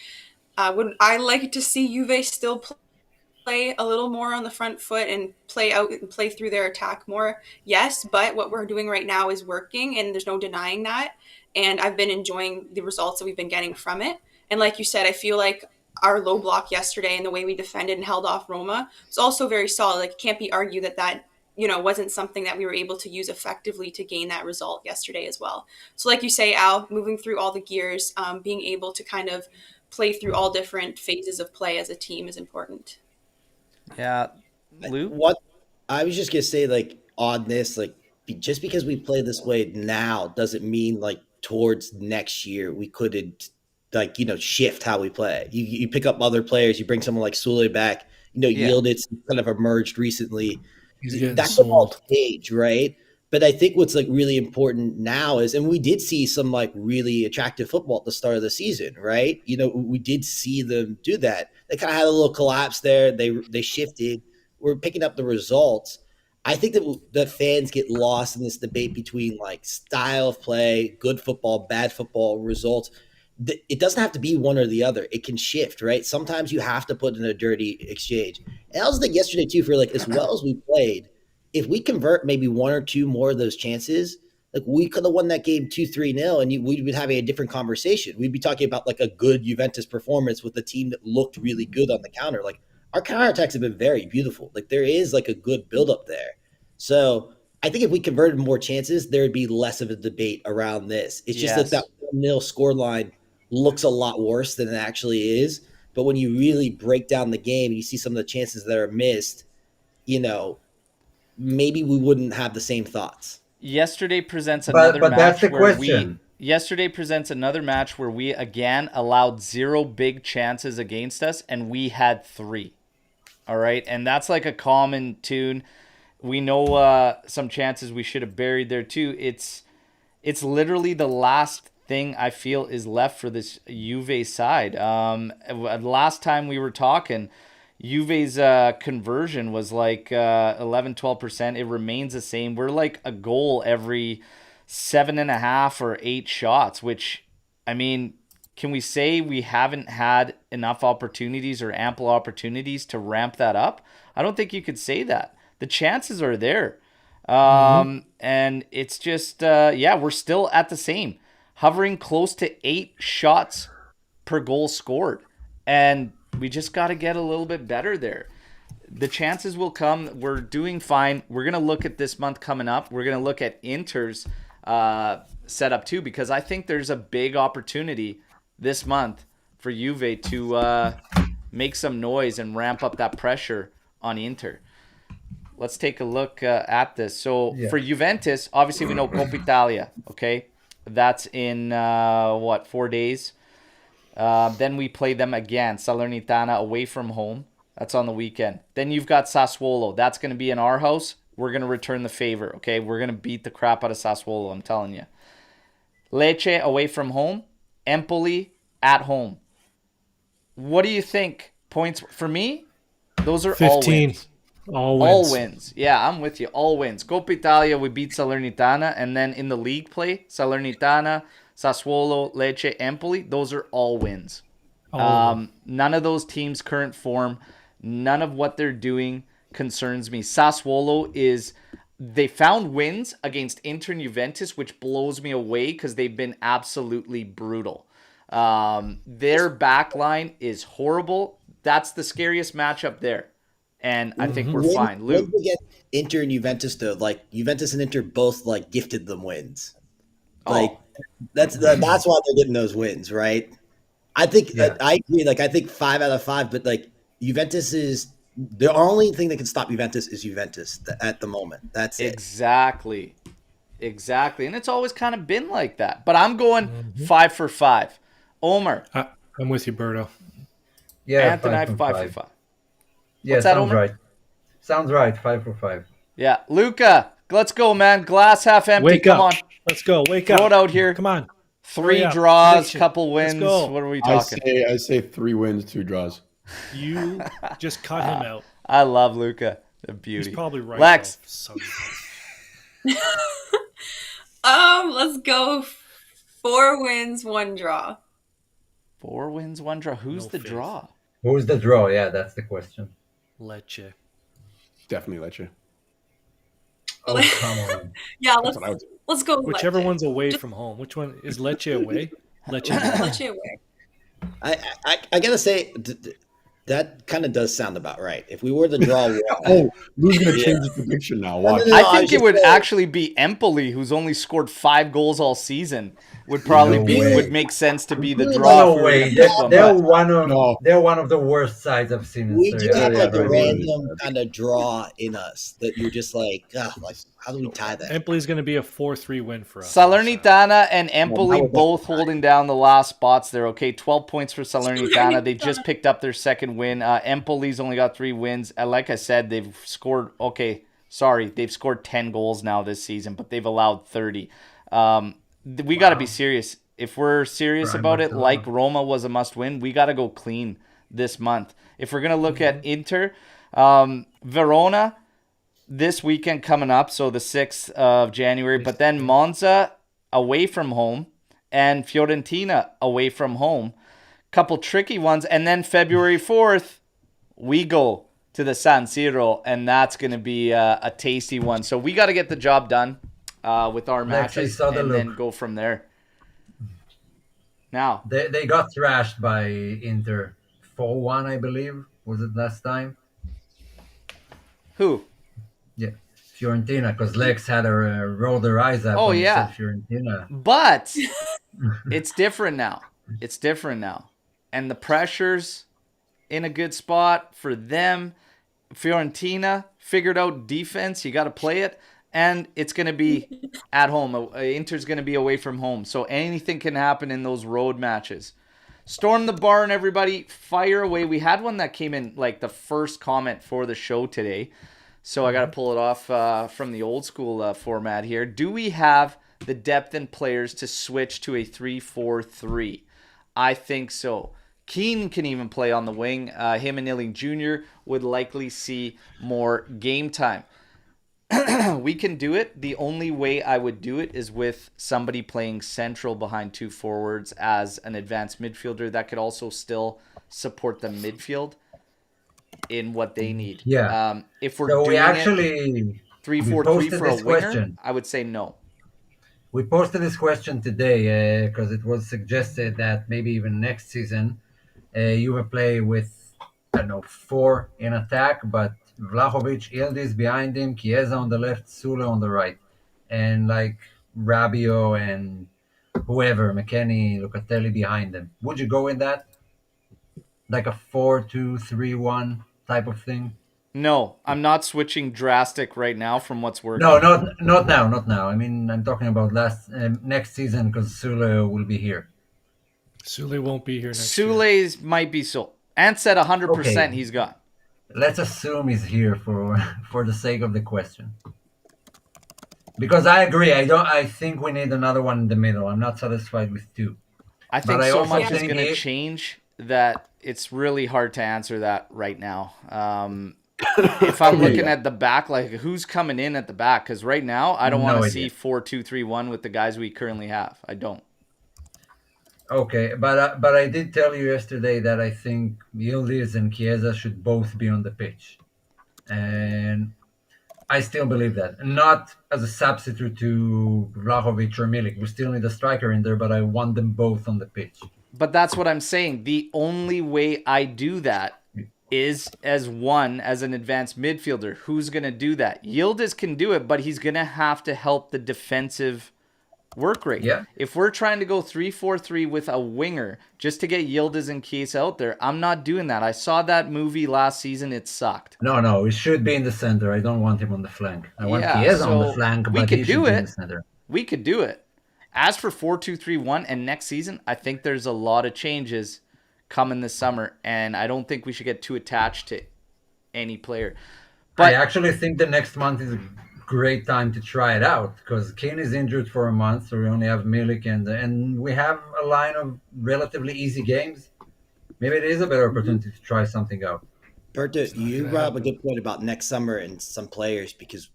Would I like to see Juve still play a little more on the front foot and play out and play through their attack more? Yes, but what we're doing right now is working, and there's no denying that. And I've been enjoying the results that we've been getting from it. And like you said, I feel like our low block yesterday and the way we defended and held off Roma was also very solid. Like, it can't be argued that wasn't something that we were able to use effectively to gain that result yesterday as well. So like you say, Al, moving through all the gears, being able to kind of play through all different phases of play as a team is important. Yeah. Lou? What I was just gonna say, like on this, like just because we play this way now doesn't mean like towards next year we couldn't like shift how we play. You pick up other players, you bring someone like Sule back. Yeah. Yielded's kind of emerged recently. He's getting That could all sold. change, right? But I think what's like really important now is, and we did see some like really attractive football at the start of the season, right? We did see them do that. They kind of had a little collapse there. They shifted. We're picking up the results. I think that fans get lost in this debate between like style of play, good football, bad football, results. It doesn't have to be one or the other. It can shift, right? Sometimes you have to put in a dirty exchange. And I was thinking yesterday too, for like as well as we played, if we convert maybe one or two more of those chances, like we could have won that game 2-3-0, and we'd be having a different conversation. We'd be talking about like a good Juventus performance with a team that looked really good on the counter. Like our counterattacks have been very beautiful. Like there is like a good buildup there. So I think if we converted more chances, there would be less of a debate around this. It's just that 1-0 scoreline looks a lot worse than it actually is. But when you really break down the game and you see some of the chances that are missed, maybe we wouldn't have the same thoughts. Yesterday presents another But match that's the where question. Yesterday presents another match where we again allowed 0 big chances against us, and we had 3. All right, and that's like a common tune. We know some chances we should have buried there too. It's literally the last thing I feel is left for this Juve side. Last time we were talking, Juve's conversion was like 11-12%. It remains the same. We're like a goal every 7.5 or 8 shots, which, I mean, can we say we haven't had enough opportunities or ample opportunities to ramp that up? I don't think you could say that. The chances are there. And it's just, we're still at the same. Hovering close to 8 shots per goal scored. And we just got to get a little bit better there. The chances will come. We're doing fine. We're going to look at this month coming up. We're going to look at Inter's setup too, because I think there's a big opportunity this month for Juve to make some noise and ramp up that pressure on Inter. Let's take a look at this. So for Juventus, obviously we know Coppa Italia, okay? That's in, 4 days? Then we play them again, Salernitana away from home. That's on the weekend. Then you've got Sassuolo. That's going to be in our house. We're going to return the favor, okay? We're going to beat the crap out of Sassuolo, I'm telling you. Lecce away from home. Empoli at home. What do you think? Points for me? Those are all 15. wins. All All wins. wins. Yeah, I'm with you. All wins. Coppa Italia, we beat Salernitana. And then in the league play, Salernitana, Sassuolo, Lecce, Empoli, those are all wins. None of those teams' current form, none of what they're doing concerns me. Sassuolo they found wins against Inter and Juventus, which blows me away because they've been absolutely brutal. Their back line is horrible. That's the scariest matchup there. And I think we're fine. Luke. Wins against Inter and Juventus, though, like Juventus and Inter both like gifted them wins. Like that's why they're getting those wins, right? I think I agree. Like I think 5 out of 5, but like Juventus is the only thing that can stop Juventus is Juventus at the moment. That's it. Exactly. And it's always kind of been like that. But I'm going 5 for 5. Omer. I'm with you, Berto. Yeah, Anthony, 5 for 5. Yeah, What's that, sounds Omer? right. Sounds right. 5 for 5. Yeah. Luca, let's go, man. Glass half empty. Wake Come up. on. Let's go. Wake up. Throw it out here. Come on. 3 Hurry up. draws, Prediction. couple Let's wins. go. What are we I talking? say 3 wins, 2 draws. You just cut him out. I love Luca. The beauty. He's probably right. Lex. though, Let's go 4 wins, 1 draw. 4 wins, 1 draw. Who's No the faith. draw? Who's the draw? Yeah, that's the question. Lecce. Definitely let you. Oh, come on. Yeah, That's what I would do. let's go. Whichever Lecce. one's away from home. Which one is Lecce away? Lecce. Lecce away. I gotta say that kind of does sound about right. If we were the draw, Oh, who's going to change the prediction now? Watch. No, I I think was it just would saying- actually be Empoli, who's only scored 5 goals all season. Would probably No be way. would make sense to be the No draw. No for way. an They're, Empoli, they're but- one of the worst sides I've seen in we do Serie A. have like a right now. random kind of draw in us that you're just like how do we tie that? Empoli's going to be a 4-3 win for us. Salernitana and Empoli Well, that was- both holding down the last spots there. Okay, 12 points for Salernitana. They just picked up their second win. Empoli's only got 3 wins. Like I said, they've scored. They've scored 10 goals now this season, but they've allowed 30. We got to be serious. If we're serious Right, about it, Barcelona. like Roma was a must-win, we got to go clean this month. If we're gonna look at Inter, Verona this weekend coming up, so the 6th of January, but then Monza away from home and Fiorentina away from home. Couple tricky ones, and then February 4th, we go to the San Siro, and that's going to be a tasty one. So we got to get the job done with our Actually matches saw the and look. then go from there. Now, They got thrashed by Inter 4-1, I believe. Was it last time? who? Yeah, Fiorentina, because Lex had to roll their eyes up. Oh, when he yeah. said Fiorentina. But it's different now. It's different now. And the pressure's in a good spot for them. Fiorentina figured out defense. You got to play it. And it's going to be at home. Inter's going to be away from home. So anything can happen in those road matches. Storm the barn, everybody. Fire away. We had one that came in like the first comment for the show today. So I got to pull it off from the old school format here. Do we have the depth in players to switch to a 3-4-3? I think so. Keane can even play on the wing. Him and Nilling Jr. would likely see more game time. We can do it. The only way I would do it is with somebody playing central behind 2 forwards as an advanced midfielder that could also still support the midfield in what they need. Yeah. If we're So doing we actually it 3-4-3 posted for a this winger, question. I would say no. We posted this question today because it was suggested that maybe even next season you will play with, I don't know, 4 in attack, but Vlahovic, Yildiz behind him, Chiesa on the left, Sule on the right. And like Rabiot and whoever, McKennie, Locatelli behind them. Would you go in that? Like a 4-2-3-1 type of thing? No, I'm not switching drastic right now from what's working. No, not now. I mean, I'm talking about next season because Sule will be here. Sule won't be here next year. Sule's might be so. Ant said 100% Okay. he's gone. Let's assume he's here for the sake of the question. Because I agree, I think we need another one in the middle. I'm not satisfied with 2. I think But I so also much is think going to it- change that it's really hard to answer that right now. if I'm Okay, looking yeah. at the back, like who's coming in at the back? Because right now I don't want No to idea. see 4-2-3-1 with the guys we currently have. I don't. Okay, but I did tell you yesterday that I think Yildiz and Chiesa should both be on the pitch, and I still believe that. Not as a substitute to Vlahovic or Milik. We still need a striker in there, but I want them both on the pitch. But that's what I'm saying. The only way I do that is as an advanced midfielder. Who's going to do that? Yildiz can do it, but he's going to have to help the defensive work rate. Yeah. If we're trying to go 3-4-3 with a winger just to get Yildiz and Chiesa out there, I'm not doing that. I saw that movie last season. It sucked. No, he should be in the center. I don't want him on the flank. I want Yeah, Chiesa on the so flank, we but could he do should be in it. the center. We could do it. As for 4-2-3-1 and next season, I think there's a lot of changes coming this summer, and I don't think we should get too attached to any player. I But actually think the next month is a great time to try it out because Kane is injured for a month, so we only have Milik and we have a line of relatively easy games. Maybe it is a better opportunity to try something out. Berto, you gonna brought up a happen. good point about next summer and some players because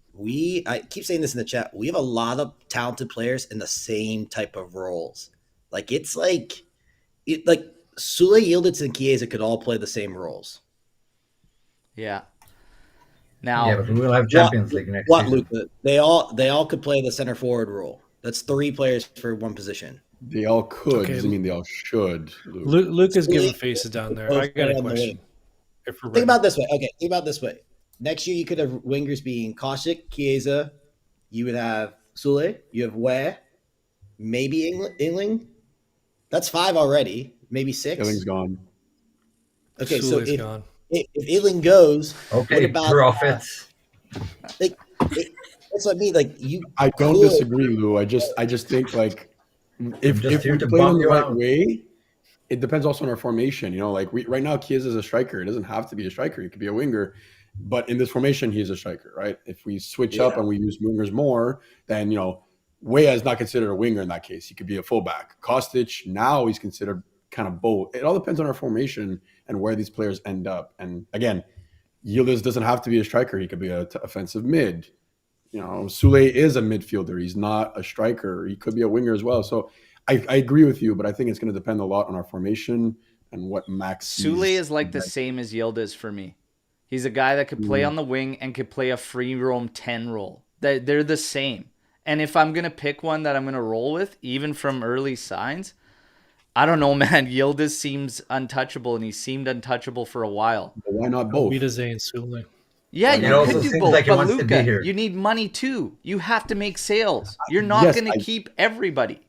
I keep saying this in the chat, we have a lot of talented players in the same type of roles. Like like Sule, Yildiz, and Chiesa could all play the same roles. yeah. Now, Yeah, but we will have Champions League next What, season. Luca? They all could play the center forward role. That's 3 players for one position. They all could. Okay. Doesn't mean they all should. Luke. Luca's giving faces down there. I got a question. If we're Think ready. about it this way. Okay, think about it this way. Next year, you could have wingers being Koshik, Chiesa. You would have Sule. You have Ware. Maybe Ingling. That's 5 already. Maybe 6. Everything's gone. Okay, Sule's so if gone. Ingling goes, Okay, what about profits. like? That's what I mean. Like you. I don't could- disagree, Lou. I just think like if just here we to play bum in the you right out. way, it depends also on our formation. You know, like right now, Chiesa is a striker. It doesn't have to be a striker. He could be a winger. But in this formation, he's a striker, right? If we switch up Yeah. and we use wingers more, then Weah is not considered a winger in that case. He could be a fullback. Kostic, now he's considered kind of both. It all depends on our formation and where these players end up. And again, Yildiz doesn't have to be a striker. He could be an offensive mid. Sule is a midfielder. He's not a striker. He could be a winger as well. So I agree with you, but I think it's going to depend a lot on our formation and what Max sees. Sule is like the same as Yildiz for me. He's a guy that could play on the wing and could play a free roam 10 role. They're the same. And if I'm going to pick one that I'm going to roll with, even from early signs, I don't know, man. Yildiz seems untouchable, and he seemed untouchable for a while. But why not both? Vida Zane Sule. Yeah, It you also could do seems both, like he but wants to be Luca, here. you need money too. You have to make sales. You're not Yes, going to keep everybody.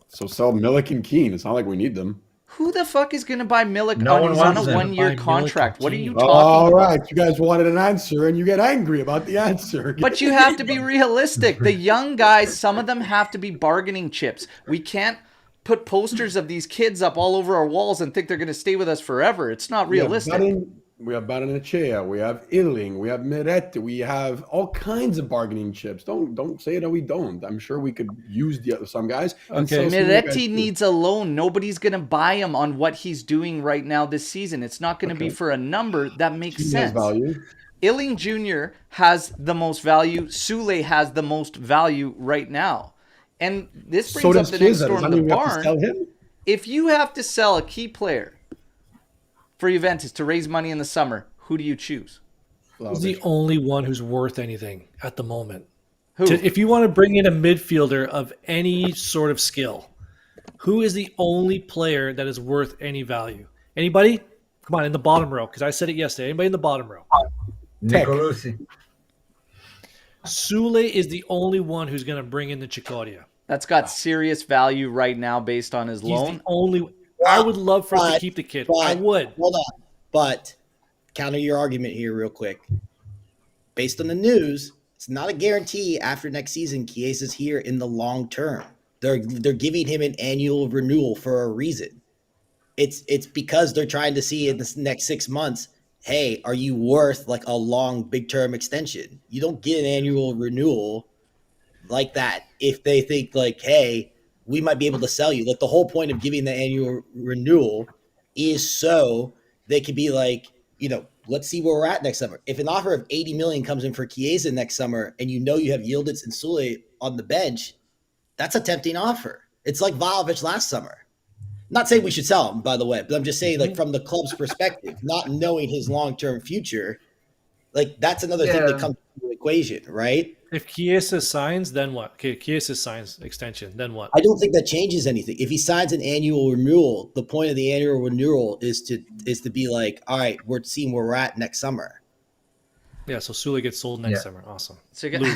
So sell Milik and Keane. It's not like we need them. Who the fuck is going to buy Milik No one he's on wants a him. 1 year Buy Milik contract? and What are Keane. you talking All about? right, you guys wanted an answer, and you get angry about the answer. But you have to be realistic. The young guys, some of them have to be bargaining chips. We can't put posters of these kids up all over our walls and think they're going to stay with us forever. It's not realistic. We have Baranechea, we have Illing, we have Miretti, we have all kinds of bargaining chips. Don't say that we don't. I'm sure we could use some guys. And Okay. sell some new guys Miretti too. needs a loan. Nobody's going to buy him on what he's doing right now this season. It's not going to be Okay. for a number that makes He has sense. value. Illing Jr. has the most value. Sule has the most value right now. And this brings So up does the next Chiesa. door Does in that the mean we have to barn. sell him? If you have to sell a key player for Juventus to raise money in the summer, who do you choose? He's the only one who's worth anything at the moment. Who? If you want to bring in a midfielder of any sort of skill, who is the only player that is worth any value? Anybody? Come on, in the bottom row, because I said it yesterday. Anybody in the bottom row? Nicolosi. Sule is the only one who's going to bring in the Chicoria. That's got serious value right now based on his He's loan. the only. I would love for us to But- keep the kid. but- I would. Hold on. But counter your argument here real quick. Based on the news, it's not a guarantee after next season Chiesa's here in the long term. They're giving him an annual renewal for a reason. It's because they're trying to see in this next 6 months, hey, are you worth like a long big term extension? You don't get an annual renewal like that if they think like, hey, we might be able to sell you. Like the whole point of giving the annual renewal is so they could be like, let's see where we're at next summer. If an offer of 80 million comes in for Chiesa next summer, and you have Yildiz and Sule on the bench, that's a tempting offer. It's like Vlahovic last summer. Not saying we should sell him, by the way, but I'm just saying, like, from the club's perspective, not knowing his long-term future, like, that's another thing that comes into the equation, right? If Chiesa signs, then what? Okay, Chiesa signs extension, then what? I don't think that changes anything. If he signs an annual renewal, the point of the annual renewal is to be like, all right, we're seeing where we're at next summer. Yeah, so Sule gets sold next summer. Awesome. So you Lou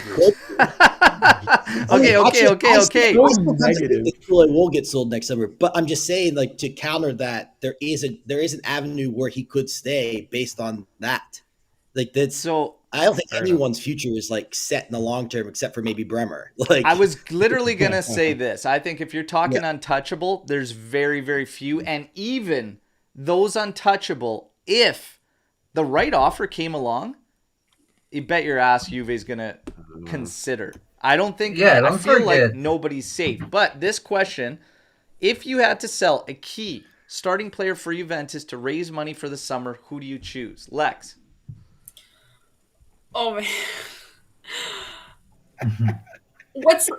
okay. I still Negative. think Sule will get sold next summer, but I'm just saying, like, to counter that, there is an avenue where he could stay based on that. Like, that's So I don't think Fair anyone's future is like set in the long term, except for maybe Bremer. Like, I was literally going to say this. I think if you're talking untouchable, there's very, very few. And even those untouchable, if the right offer came along, you bet your ass Juve's going to consider. I don't think, I don't feel like forget. nobody's safe. But this question, if you had to sell a key starting player for Juventus to raise money for the summer, who do you choose? Lex. Oh man. What's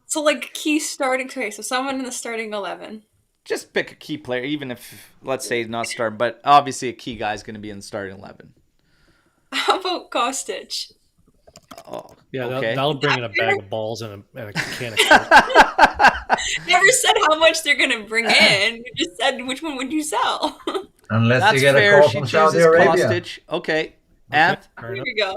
so like key starting? Okay, so someone in the starting 11. Just pick a key player, even if, let's say, not starting, but obviously a key guy is going to be in the starting 11. How about Kostic? Oh, Yeah, okay. that'll bring in a bag of balls and a can of Coke. Never said how much they're gonna bring in. You just said which one would you sell. Unless That's you get a fair. call She from Saudi chooses Arabia. Kostic. Okay. And Fair Here enough.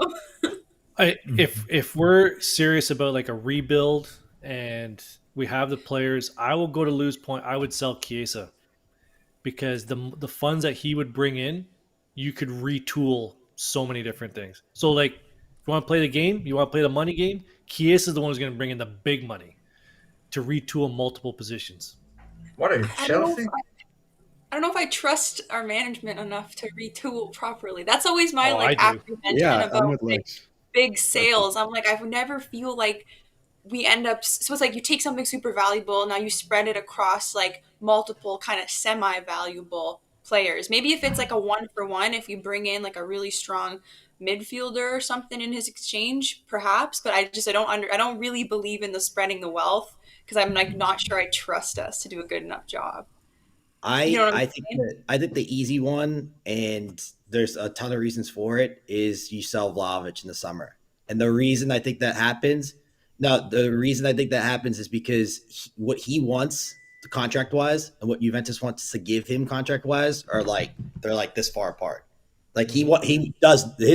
we go. If we're serious about like a rebuild and we have the players, I will go to Lou's point. I would sell Chiesa because the funds that he would bring in, you could retool so many different things. So like, if you want to play the game, you want to play the money game, Chiesa is the one who's going to bring in the big money to retool multiple positions. What are you, Chelsea? I don't know if I trust our management enough to retool properly. That's always my Oh, I do. apprehension Yeah, about I'm with Lex. big sales. I'm like, I would never feel like we end up. So it's like you take something super valuable, now you spread it across like multiple kind of semi-valuable players. Maybe if it's like a 1-for-1, if you bring in like a really strong midfielder or something in his exchange, perhaps. But I don't really believe in the spreading the wealth because I'm like not sure I trust us to do a good enough job. You know what I'm I think the easy one, and there's a ton of reasons for it, is you sell Vlahovic in the summer. And the reason I think that happens is because what he wants contract wise and what Juventus wants to give him contract wise they're like this far apart. Like his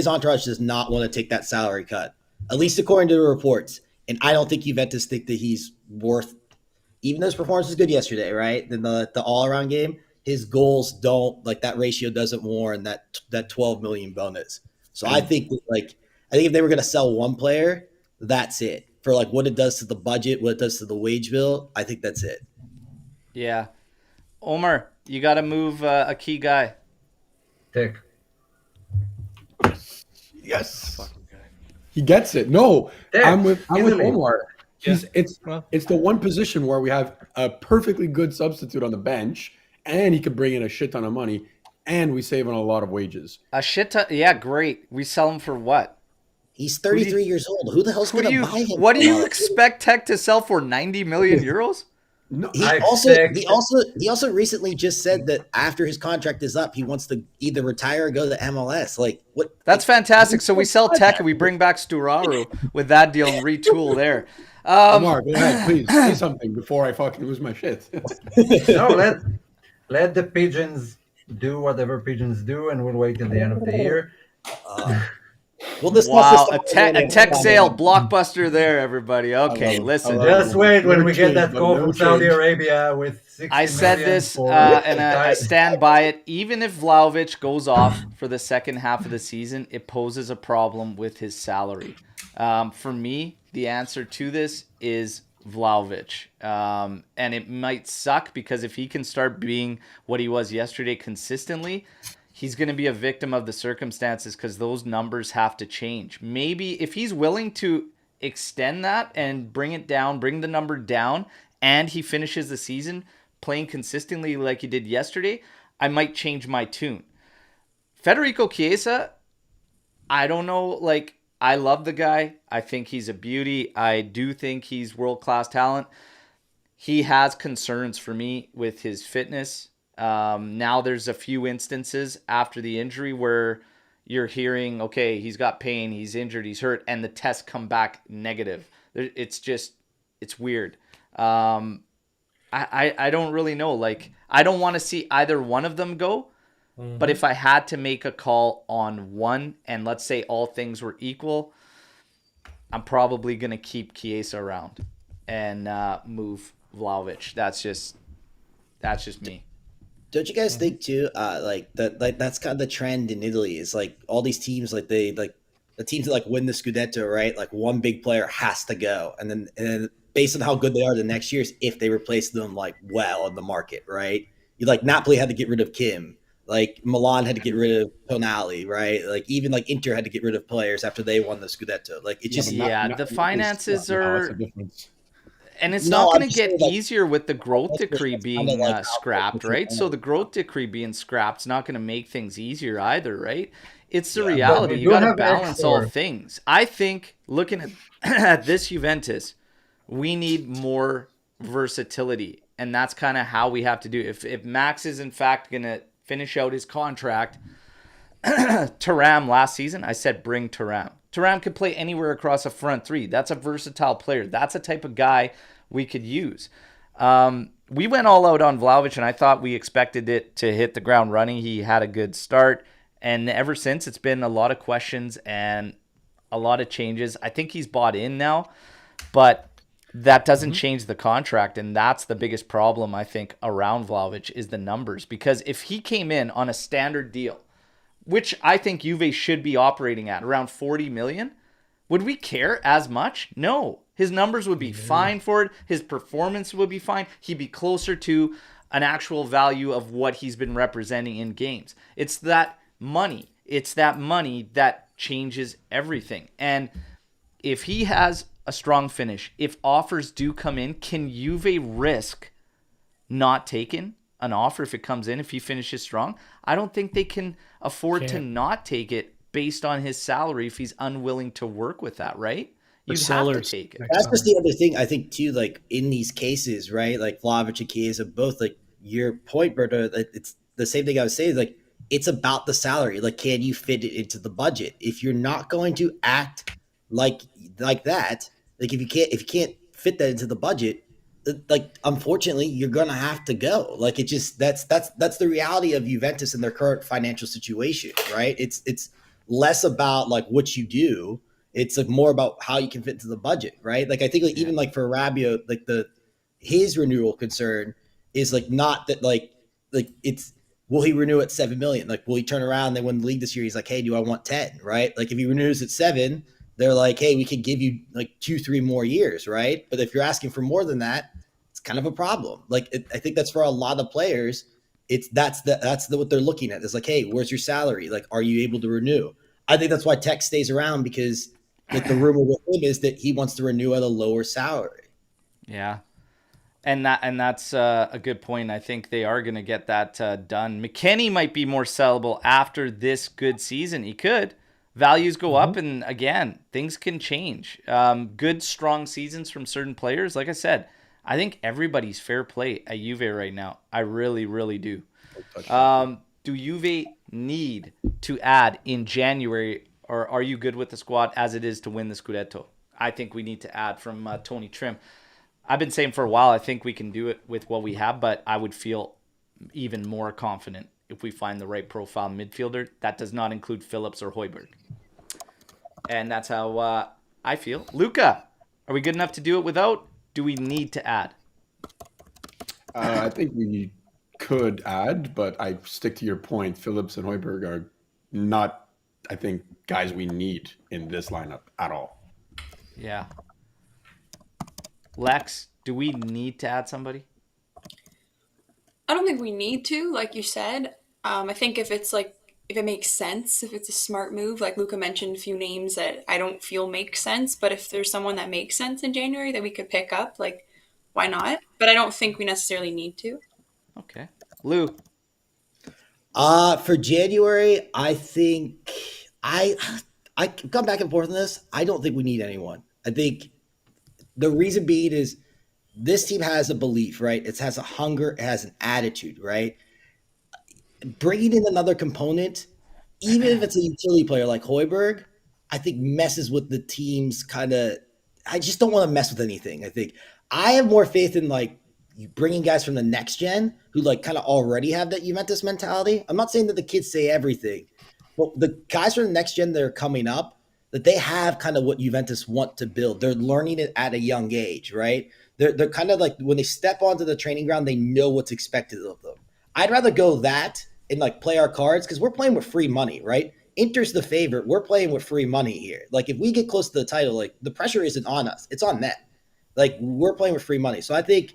entourage does not want to take that salary cut, at least according to the reports. And I don't think Juventus think that he's worth, even though his performance was good yesterday, right? Then the all around game, his goals don't, like, that ratio doesn't warrant that 12 million bonus. So I think if they were going to sell one player, that's it. For like what it does to the budget, what it does to the wage bill, I think that's it. yeah. Omer, you got to move a key guy. Tick. Yes. He gets it. No, Yeah, I'm with easily. Omar. It's Well. the one position where we have a perfectly good substitute on the bench, and he could bring in a shit ton of money, and we save on a lot of wages. A shit ton. Yeah, great. We sell him for what? He's 33 years old. Who the hell's going to buy him? What do you expect Tech to sell for 90 million euros? No, He I also recently just said that after his contract is up, he wants to either retire or go to MLS. Like, what? That's fantastic. So we sell Tech and we bring back Sturaru with that deal and retool there. Omar, go ahead, please say something before I fucking lose my shit. No, let the pigeons do whatever pigeons do, and we'll wait till the end of the year. We'll discuss Wow, this a tech sale blockbuster there, everybody. Okay, listen. Just wait when No we get change, that but call no from Saudi change. Arabia with 60 I said million this, for and I stand by it. Even if Vlahovic goes off for the second half of the season, it poses a problem with his salary. For me, the answer to this is Vlahovic. And it might suck because if he can start being what he was yesterday consistently, he's going to be a victim of the circumstances because those numbers have to change. Maybe if he's willing to extend that and bring the number down, and he finishes the season playing consistently like he did yesterday, I might change my tune. Federico Chiesa, I don't know. Like, I love the guy. I think he's a beauty. I do think he's world-class talent. He has concerns for me with his fitness. Now there's a few instances after the injury where you're hearing, okay, he's got pain, he's injured, he's hurt, and the tests come back negative. It's weird. I don't really know. Like, I don't want to see either one of them go. But if I had to make a call on one, and let's say all things were equal, I'm probably going to keep Chiesa around and move Vlahovic. That's just me. Don't you guys think too? That's kind of the trend in Italy. Is like all these teams, like the teams that like win the Scudetto, right? Like one big player has to go, and then based on how good they are the next years, if they replace them like well on the market, right? You like Napoli had to get rid of Kim. Like Milan had to get rid of Tonali, right? Like even like Inter had to get rid of players after they won the Scudetto. Like it just the finances are, a difference. and it's No, not I'm going to just get saying, like, easier with the growth that's decree kinda being like how scrapped, right? So the growth decree being scrapped is not going to make things easier either, right? It's the But reality. we You do got to have balance all X4. things. I think looking at at this Juventus, we need more versatility, and that's kind of how we have to do it. If Max is in fact going to finish out his contract, Thuram last season, I said bring Thuram. Thuram could play anywhere across a front three. That's a versatile player. That's a type of guy we could use. We went all out on Vlahovic, and I thought we expected it to hit the ground running. He had a good start, and ever since, it's been a lot of questions and a lot of changes. I think he's bought in now, but that doesn't change the contract, and that's the biggest problem, I think, around Vlahovic is the numbers. Because if he came in on a standard deal, which I think Juve should be operating at, around 40 million, would we care as much? No. His numbers would be fine for it. His performance would be fine. He'd be closer to an actual value of what he's been representing in games. It's that money. It's that money that changes everything. And if he has a strong finish, if offers do come in, can Juve risk not taking an offer if it comes in, if he finishes strong? I don't think they can afford to not take it based on his salary if he's unwilling to work with that, right? You'd have to take it. That's just the other thing I think too. Like in these cases, right? Like Vlahovic and Chiesa, both like your point, Berto. It's the same thing I was saying. Like it's about the salary. Like, can you fit it into the budget? If you're not going to act like that, like if you can't fit that into the budget, like unfortunately you're gonna have to go. Like it just that's the reality of Juventus and their current financial situation, right? It's less about like what you do. It's like more about how you can fit into the budget, right? Like I think like even like for Rabiot, like his renewal concern is like not that like it's will he renew at 7 million? Like will he turn around and they win the league this year? He's like, hey, do I want 10? Right? Like if he renews at 7, they're like, hey, we could give you like 2-3 more years, right? But if you're asking for more than that, it's kind of a problem. Like I think that's for a lot of players. That's what they're looking at. It's like, hey, where's your salary? Like, are you able to renew? I think that's why Tech stays around because like the rumor with him is that he wants to renew at a lower salary. Yeah. And that's a good point. I think they are going to get that done. McKennie might be more sellable after this good season. He could. Values go up, and again, things can change. Good, strong seasons from certain players. Like I said, I think everybody's fair play at Juve right now. I really, really do. Do Juve need to add in January, or are you good with the squad as it is to win the Scudetto? I think we need to add from Tony Trim. I've been saying for a while, I think we can do it with what we have, but I would feel even more confident if we find the right profile midfielder. That does not include Phillips or Højbjerg. And that's how I feel. Luca, are we good enough to do it without? Do we need to add? I think we could add, but I stick to your point. Phillips and Højbjerg are not, I think, guys we need in this lineup at all. Yeah. Lex, do we need to add somebody? I don't think we need to, like you said. I think if it makes sense, if it's a smart move, like Luca mentioned a few names that I don't feel make sense, but if there's someone that makes sense in January that we could pick up, like, why not? But I don't think we necessarily need to. Okay. Lou? For January, I think I come back and forth on this. I don't think we need anyone. I think the reason being is this team has a belief, right? It has a hunger, it has an attitude, right? Bringing in another component, even if it's a utility player like Hoiberg, I think messes with the team's kind of. I just don't want to mess with anything. I think I have more faith in like bringing guys from the next gen who like kind of already have that Juventus mentality. I'm not saying that the kids say everything, but the guys from the next gen that are coming up, that they have kind of what Juventus want to build. They're learning it at a young age, right? They're kind of like when they step onto the training ground, they know what's expected of them. I'd rather go that and like play our cards because we're playing with free money, right? Inter's the favorite. We're playing with free money here. Like if we get close to the title, like the pressure isn't on us. It's on them. Like we're playing with free money. So I think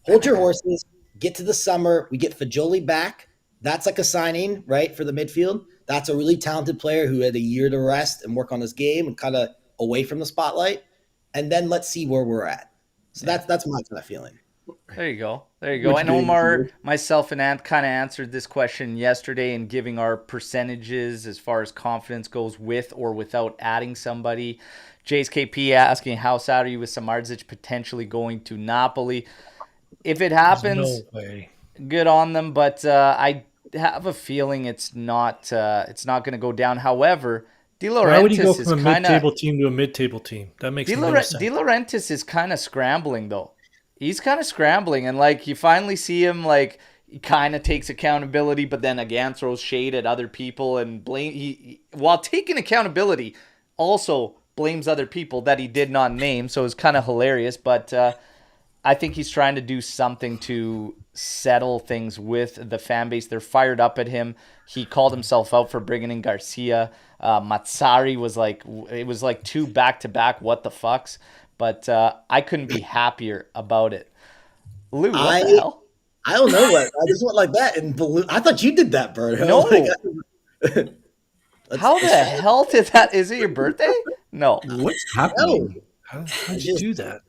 hold your horses, get to the summer. We get Fagioli back. That's like a signing, right, for the midfield. That's a really talented player who had a year to rest and work on his game and kind of away from the spotlight. And then let's see where we're at. So that's my kind of feeling. There you go. There you go. And Omar, myself, and Ant kind of answered this question yesterday in giving our percentages as far as confidence goes with or without adding somebody. Jace KP asking, how sad are you with Samardzic potentially going to Napoli? If it happens, No way. good on them, but I have a feeling it's not going to go down. However, De Why would he go Laurentiis is from a kind of mid-table team to a mid-table team? That makes no sense. De Laurentiis is kind of scrambling though. He's kind of scrambling, and like you finally see him like he kind of takes accountability, but then again throws shade at other people and blame. He while taking accountability, also blames other people that he did not name. So it's kind of hilarious. But I think he's trying to do something to settle things with the fan base. They're fired up at him. He called himself out for bringing in Garcia. Mazzari was like, it was like 2 back-to-back what the fucks. But I couldn't be happier about it. Lou, what the hell? I don't know what. I just went like that and balloon. I thought you did that, Bert. No. Like, How the hell did that? Is it your birthday? No. What's happening? How did you do that?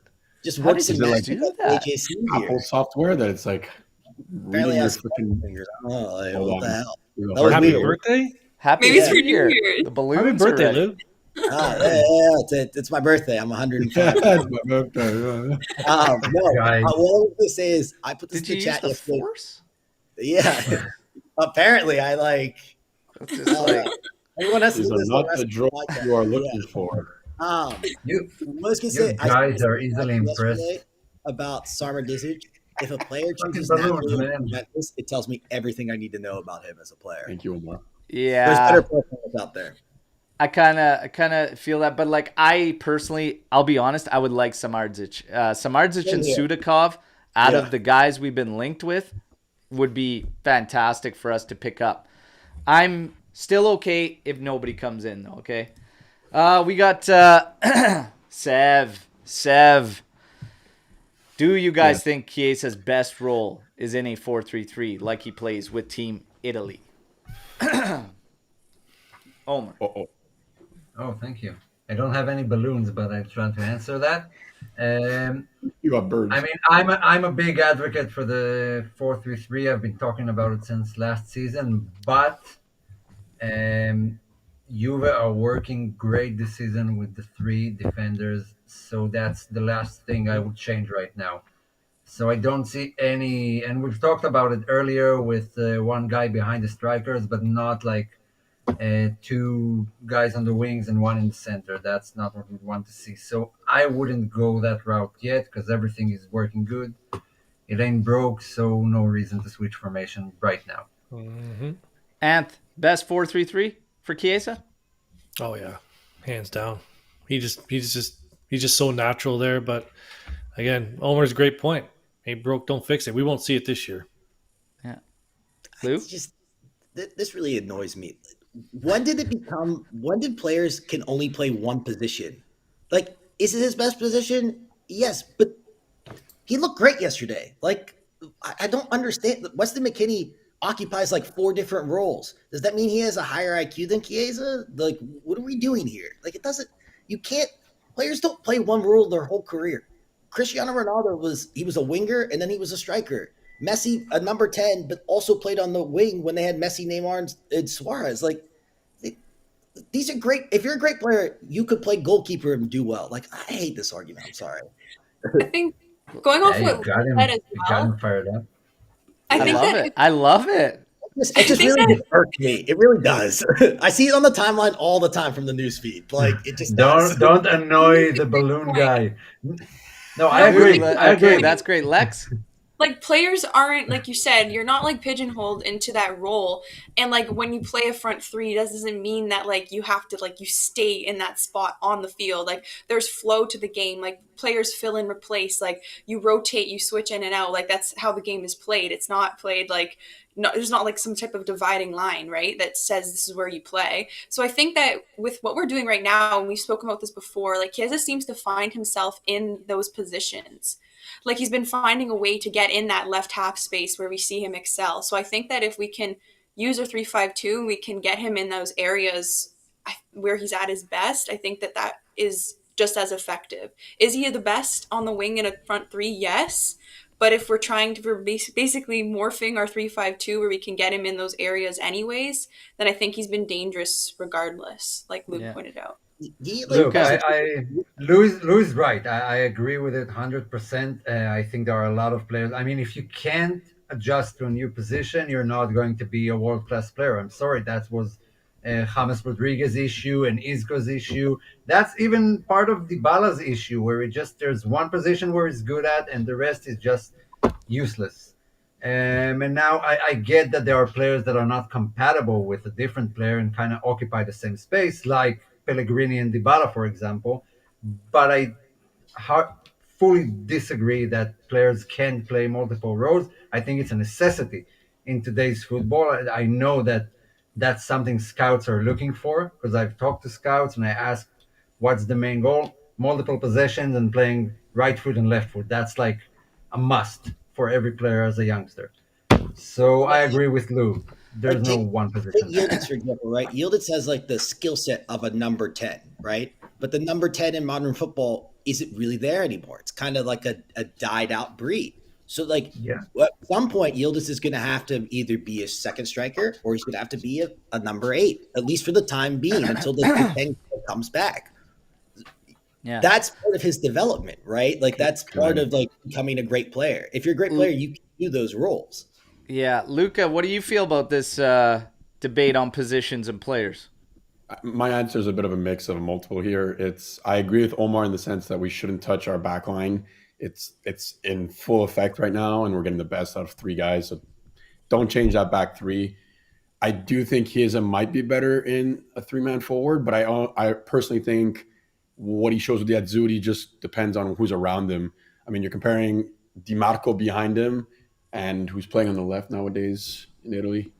Just How works did in you like do that? HAC Apple here. software that it's like Apparently reading your has freaking. fingers. I don't know. Like, Hold what on. the hell? Your That was heart Happy weird. birthday! Happy Maybe it's for New New Year. Year's. The balloons Happy birthday, are ready. Lou! It's my birthday. I'm 105. That's my birthday. No, Guys. what I was going to say is I put this Did in you the use chat the yesterday. force? Yeah. Apparently, I like. It's just like, Everyone has to These do are this. not rest the of drugs podcast. you are looking for. You, What I was going to you say, I guys said are easily impressed. yesterday about Samardzic. If a player Fucking chooses balloons, Napoli, man. Juventus, it tells me everything I need to know about him as a player. Thank you, Omar. There's yeah. better profiles out there. I kind of feel that, but like I personally, I'll be honest, I would like Samardzic. Samardzic and Same here. Sudakov, out Yeah. of the guys we've been linked with, would be fantastic for us to pick up. I'm still okay if nobody comes in, though. Okay, we got Sev. Do you guys think Chiesa's best role is in a 4-3-3 like he plays with Team Italy? Omer. Oh, thank you. I don't have any balloons, but I'm trying to answer that. You got birds. I mean, I'm a big advocate for the 4-3-3. I've been talking about it since last season, but Juve are working great this season with the 3 defenders, so that's the last thing I would change right now. So I don't see any, and we've talked about it earlier with one guy behind the strikers, but not like 2 guys on the wings and 1 in the center. That's not what we want to see. So I wouldn't go that route yet because everything is working good. It ain't broke, so no reason to switch formation right now. Mm-hmm. Anth, best 4-3-3 for Chiesa? Oh yeah, hands down. He's just so natural there. But again, Omer's a great point. Ain't broke, don't fix it. We won't see it this year. Yeah. Lou? It's just this really annoys me. When did players can only play one position? Like, is it his best position? Yes, but he looked great yesterday. Like, I don't understand. Weston McKennie occupies like 4 different roles. Does that mean he has a higher IQ than Chiesa? Like, what are we doing here? Like, it doesn't. You can't. Players don't play one role their whole career. Cristiano Ronaldo was a winger and then he was a striker. Messi, a number 10, but also played on the wing when they had Messi, Neymar, and Suarez. Like, these are great. If you're a great player, you could play goalkeeper and do well. Like, I hate this argument. I'm sorry. I think going Yeah, off what Luke said as you got well, him fired up. I I think love that it. I love it. It I just think really that irks me. It really does. I see it on the timeline all the time from the newsfeed. Like, it just does. Don't annoy the Great balloon point. guy. No, I No, Ooh, agree. really, I okay, agree. that's great. Lex? like players aren't, like you said, you're not like pigeonholed into that role. And like when you play a front three, that doesn't mean that like you have to like you stay in that spot on the field. Like there's flow to the game. Like players fill in, replace, like you rotate, you switch in and out. Like that's how the game is played. It's not played like no, there's not like some type of dividing line, right? That says this is where you play. So I think that with what we're doing right now, and we've spoken about this before, like Chiesa seems to find himself in those positions. Like he's been finding a way to get in that left half space where we see him excel. So I think that if we can use a 3-5-2, we can get him in those areas where he's at his best. I think that that is just as effective. Is he the best on the wing in a front three? Yes. But if we're trying to, we're basically morphing our 3-5-2 where we can get him in those areas anyways, then I think he's been dangerous regardless, like Luke Yeah. pointed out. Look, Luca. Louis right. I agree with it 100%. I think there are a lot of players. I mean, if you can't adjust to a new position, you're not going to be a world class player. I'm sorry, that was James Rodriguez's issue and Isco's issue. That's even part of Dybala's issue, where there's one position where he's good at, and the rest is just useless. And now I get that there are players that are not compatible with a different player and kind of occupy the same space, like Pellegrini and Dybala, for example. But I fully disagree that players can play multiple roles. I think it's a necessity in today's football. I know that that's something scouts are looking for because I've talked to scouts and I asked, what's the main goal? Multiple possessions and playing right foot and left foot. That's like a must for every player as a youngster. So I agree with Lou. There's Like, no take, one take position. Yildiz, for example, right? Yildiz has like the skill set of a number 10, right? But the number 10 in modern football isn't really there anymore. It's kind of like a died out breed. So, like, Yeah. at some point, Yildiz is going to have to either be a second striker or he's going to have to be a number 8, at least for the time being, until the 10 comes back. Yeah. That's part of his development, right? Like, that's part of like becoming a great player. If you're a great player, you can do those roles. Yeah. Luca, what do you feel about this debate on positions and players? My answer is a bit of a mix of multiple here. I agree with Omar in the sense that we shouldn't touch our back line. It's in full effect right now, and we're getting the best out of 3 guys. So don't change that back 3. I do think Chiesa might be better in a 3-man forward, but I personally think what he shows with the Azzurri just depends on who's around him. I mean, you're comparing Di Marco behind him and who's playing on the left nowadays in Italy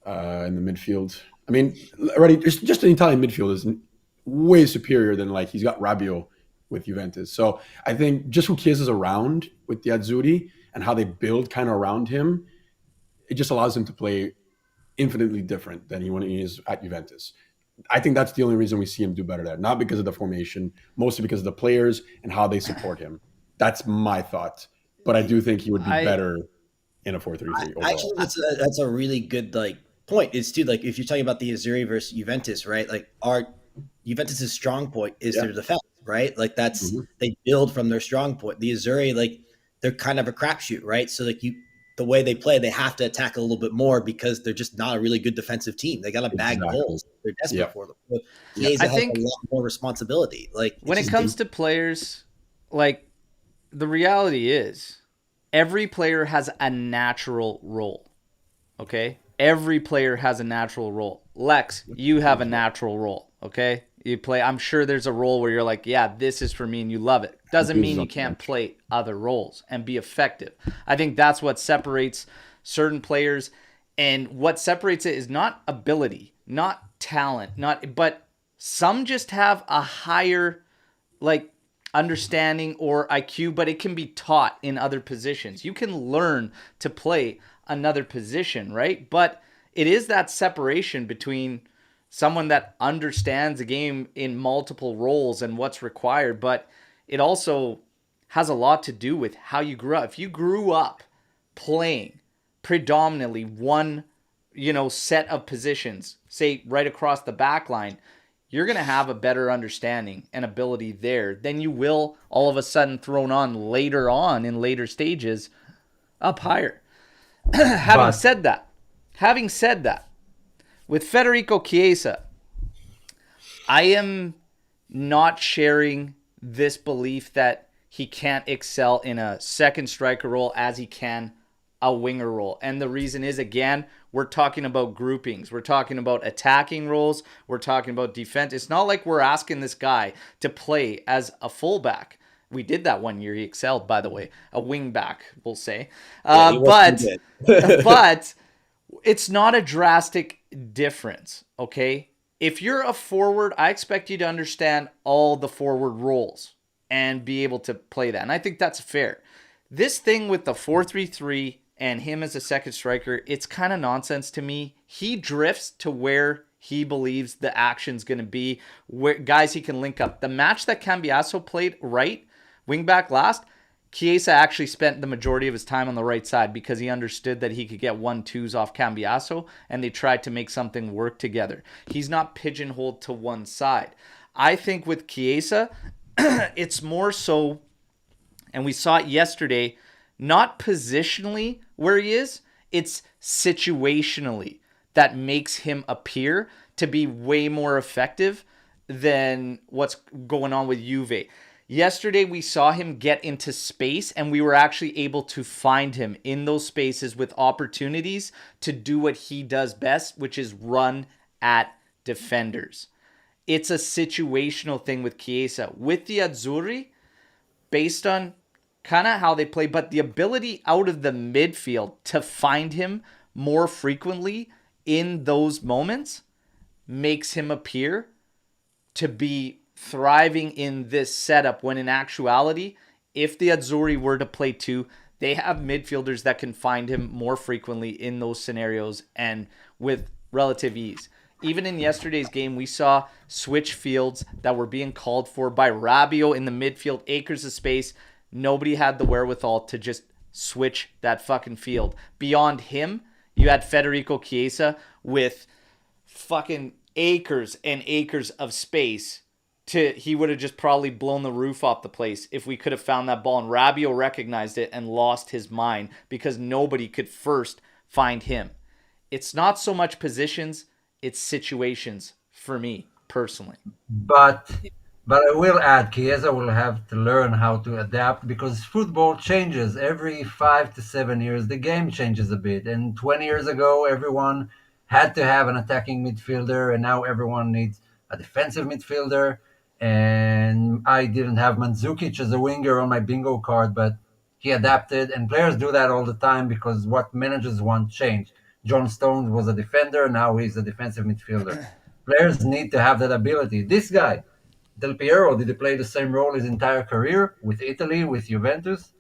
in the midfield. I mean, already just an Italian midfield is way superior than like he's got Rabiot with Juventus. So I think just who Chiesa's around with the Azzurri and how they build kind of around him, it just allows him to play infinitely different than when he is at Juventus. I think that's the only reason we see him do better there, not because of the formation, mostly because of the players and how they support him. That's my thought. But I do think he would be better in a 4-3-3 overall. Actually, that's a really good like point. It's too like if you're talking about the Azzurri versus Juventus, right? Like our Juventus's strong point is their defense, right? Like that's they build from their strong point. The Azzurri, like they're kind of a crapshoot, right? So like the way they play, they have to attack a little bit more because they're just not a really good defensive team. They got to bag goals. They're desperate for them. So Chiesa has a lot more responsibility. Like when it comes to players, like the reality is every player has a natural role. Okay? Every player has a natural role. Lex, you have a natural role. Okay? You play, I'm sure there's a role where you're like, yeah, this is for me and you love it. Doesn't mean you can't play other roles and be effective. I think that's what separates certain players, and what separates it is not ability, not talent, but some just have a higher like understanding or IQ, but it can be taught in other positions. You can learn to play another position, right? But it is that separation between someone that understands a game in multiple roles and what's required, but it also has a lot to do with how you grew up. If you grew up playing predominantly one, set of positions, say right across the back line, you're going to have a better understanding and ability there than you will all of a sudden thrown on in later stages up higher. Having said that, with Federico Chiesa, I am not sharing this belief that he can't excel in a second striker role as he can a winger role. And the reason is, again, we're talking about groupings. We're talking about attacking roles. We're talking about defense. It's not like we're asking this guy to play as a fullback. We did that one year. He excelled, by the way. A wing back, we'll say. Yeah, he wasn't good. But it's not a drastic difference, okay? If you're a forward, I expect you to understand all the forward roles and be able to play that. And I think that's fair. This thing with the 4-3-3 and him as a second striker, it's kind of nonsense to me. He drifts to where he believes the action's going to be, where guys he can link up. The match that Cambiaso played right, wingback last, Chiesa actually spent the majority of his time on the right side because he understood that he could get 1-2s off Cambiaso, and they tried to make something work together. He's not pigeonholed to one side. I think with Chiesa, it's more so, and we saw it yesterday, not positionally where he is, it's situationally that makes him appear to be way more effective than what's going on with Juve. Yesterday, we saw him get into space, and we were actually able to find him in those spaces with opportunities to do what he does best, which is run at defenders. It's a situational thing with Chiesa. With the Azzurri, based on kind of how they play, but the ability out of the midfield to find him more frequently in those moments makes him appear to be thriving in this setup, when in actuality, if the Azzurri were to play two, they have midfielders that can find him more frequently in those scenarios and with relative ease. Even in yesterday's game, we saw switch fields that were being called for by Rabiot in the midfield, acres of space. Nobody had the wherewithal to just switch that fucking field. Beyond him, you had Federico Chiesa with fucking acres and acres of space. He would have just probably blown the roof off the place if we could have found that ball. And Rabiot recognized it and lost his mind because nobody could first find him. It's not so much positions, it's situations for me personally. But I will add, Chiesa will have to learn how to adapt because football changes every 5 to 7 years. The game changes a bit, and 20 years ago, everyone had to have an attacking midfielder, and now everyone needs a defensive midfielder. And I didn't have Mandzukic as a winger on my bingo card, but he adapted, and players do that all the time because what managers want changed. John Stones was a defender, now he's a defensive midfielder. Players need to have that ability. This guy, Del Piero, did he play the same role his entire career with Italy, with Juventus?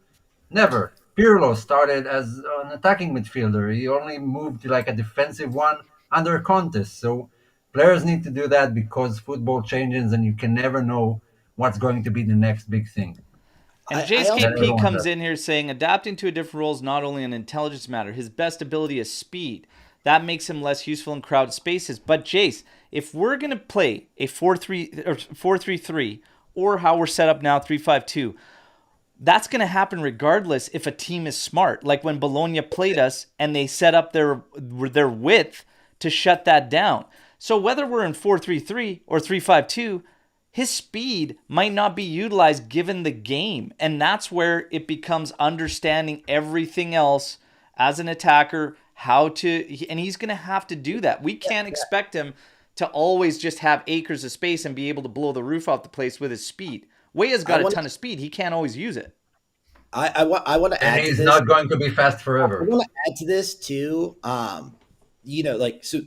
Never. Pirlo started as an attacking midfielder. He only moved to like a defensive one under a contest. So players need to do that because football changes and you can never know what's going to be the next big thing. And JSKP comes in here saying adapting to a different role is not only an intelligence matter. His best ability is speed. That makes him less useful in crowded spaces. But Jace, if we're going to play a 4-3-3 or how we're set up now, 3-5-2, that's going to happen regardless if a team is smart. Like when Bologna played us and they set up their width to shut that down. So whether we're in 4-3-3 or 3-5-2, his speed might not be utilized given the game. And that's where it becomes understanding everything else as an attacker, and he's going to have to do that. We can't expect him to always just have acres of space and be able to blow the roof off the place with his speed. Weah's got a ton of speed. He can't always use it. I want to add to this. He's not going to be fast forever. I want to add to this too. So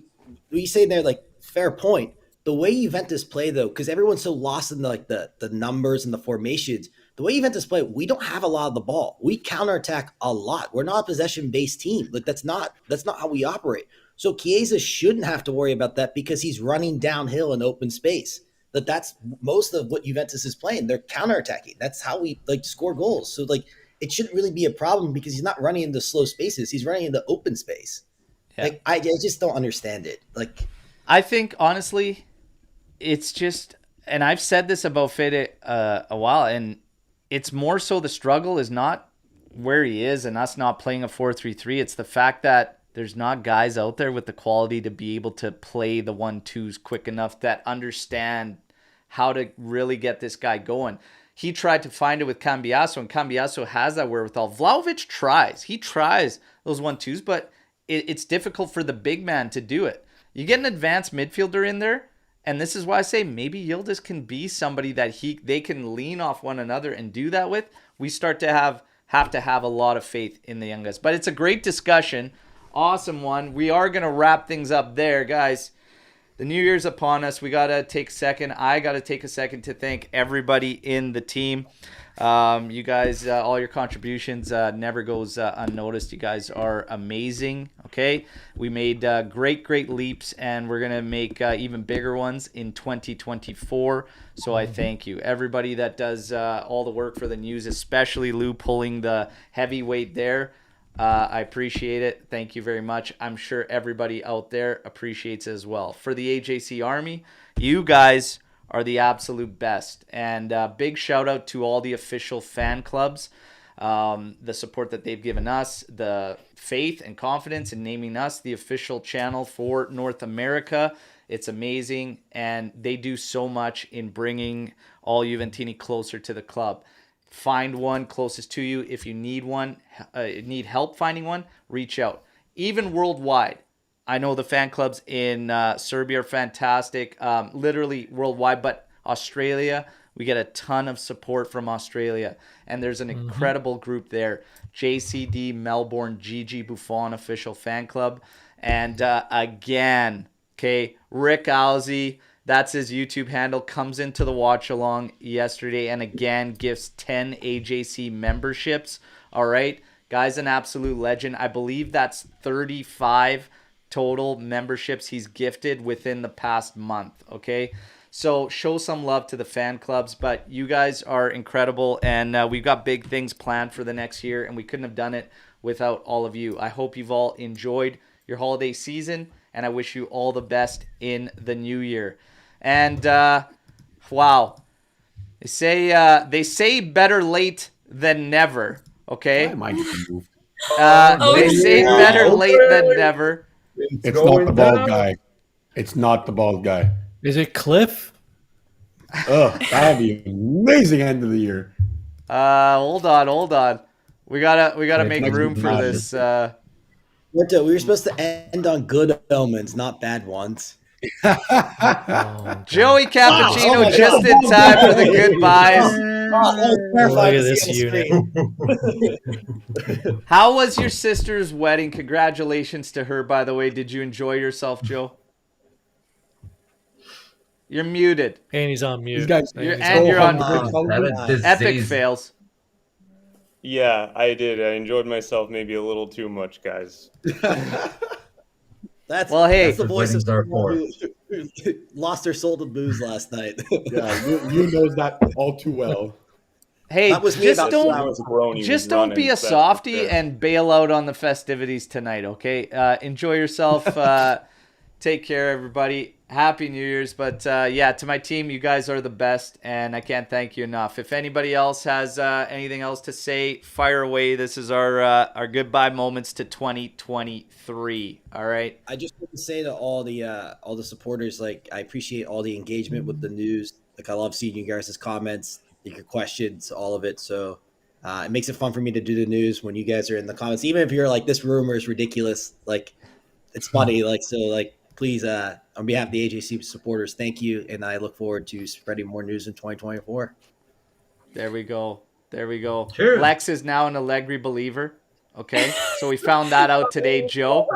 we say there, like, fair point. The way Juventus play, though, because everyone's so lost in the numbers and the formations, the way Juventus play, we don't have a lot of the ball. We counterattack a lot. We're not a possession-based team. Like that's not how we operate. So Chiesa shouldn't have to worry about that because he's running downhill in open space. That's most of what Juventus is playing. They're counterattacking. That's how we score goals. So it shouldn't really be a problem because he's not running into slow spaces. He's running into open space. Yeah. Like I just don't understand it. Like I think honestly, it's just, and I've said this about Fede a while, and it's more so the struggle is not where he is and us not playing a 4-3-3. It's the fact that there's not guys out there with the quality to be able to play the 1-2s quick enough that understand how to really get this guy going. He tried to find it with Cambiasso, and Cambiasso has that wherewithal. Vlahovic tries. He tries those 1-2s, but it's difficult for the big man to do it. You get an advanced midfielder in there, and this is why I say maybe Yildiz can be somebody that they can lean off one another and do that with. We start to have to have a lot of faith in the young guys. But it's a great discussion. Awesome one. We are going to wrap things up there, guys. The New Year's upon us. We got to take a second. I got to take a second to thank everybody in the team. You guys, all your contributions never goes unnoticed. You guys are amazing. Okay, we made great leaps, and we're gonna make even bigger ones in 2024. So I thank you, everybody that does all the work for the news, especially Lou pulling the heavyweight there. I appreciate it. Thank you very much. I'm sure everybody out there appreciates it as well. For the AJC Army, you guys are the absolute best. And big shout out to all the official fan clubs, the support that they've given us, the faith and confidence in naming us the official channel for North America. It's amazing, and they do so much in bringing all Juventini closer to the club. Find one closest to you. If you need one, need help finding one, reach out. Even worldwide. I know the fan clubs in Serbia are fantastic, literally worldwide, but Australia, we get a ton of support from Australia. And there's an incredible group there. JCD Melbourne Gigi Buffon official fan club. And again, okay, Rick Alzi, that's his YouTube handle, comes into the watch along yesterday and again gives 10 AJC memberships. All right, guy's an absolute legend. I believe that's 35 total memberships he's gifted within the past month. Okay, so show some love to the fan clubs, but you guys are incredible, and we've got big things planned for the next year, and we couldn't have done it without all of you. I hope you've all enjoyed your holiday season, and I wish you all the best in the new year. And wow, they say better late than never. Okay, I might get moved. they say better late than never. It's not the bald guy. It's not the bald guy. Is it Cliff? Ugh, that'd be an amazing end of the year. Hold on. We gotta make room for not this. we were supposed to end on good omens, not bad ones. Joey Cappuccino Wow. just in time for the goodbyes. Look at this unit. How was your sister's wedding? Congratulations to her, by the way. Did you enjoy yourself, Joe? You're muted. And he's on mute. These guys- You're on on epic fails. Yeah, I did. I enjoyed myself maybe a little too much, guys. That's hey, that's the voice of weddings are someone who lost their soul to booze last night. Yeah, you knows that all too well. Hey, That was me just about don't flowers. just don't be a softie and bail out on the festivities tonight, okay? Enjoy yourself. Take care, everybody. Happy New Year's. But yeah, to my team, you guys are the best, and I can't thank you enough. If anybody else has anything else to say, fire away. This is our goodbye moments to 2023. All right. I just want to say to all the supporters, like, I appreciate all the engagement with the news. Like, I love seeing you guys' comments, your questions, all of it. So it makes it fun for me to do the news when you guys are in the comments. Even if you're like, this rumor is ridiculous, like, it's funny. Like, so, like, please, on behalf of the AJC supporters, thank you, and I look forward to spreading more news in 2024. There we go. Cheers. Lex is now an Allegri believer. Okay, so we found that out today, Joe.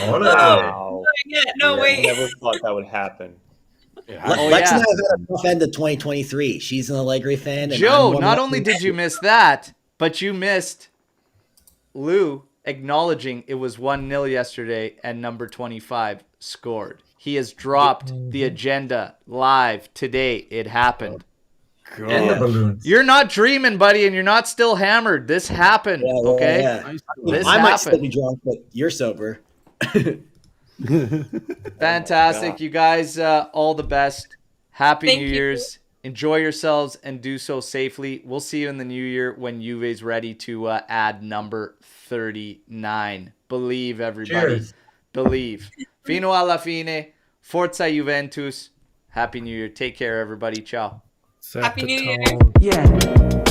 Wow. No, I wait. never thought that would happen. Lex yeah. and I have had a rough end of 2023. She's an Allegri fan. And Joe, I'm one not of only did you miss that, but you missed Lou acknowledging it was 1-0 yesterday and number 25 scored. He has dropped the agenda live today. It happened. And the balloons. You're not dreaming, buddy, and you're not still hammered. This happened, okay? Yeah. This I might still happened. be drunk, but you're sober. Fantastic. You guys, all the best. Happy Thank New you. Year's. Enjoy yourselves and do so safely. We'll see you in the new year when Juve's ready to add number 39. Believe, everybody. Cheers. Believe. Fino alla fine. Forza Juventus. Happy New Year. Take care, everybody. Ciao. Set Happy the New Year. tone. Yeah.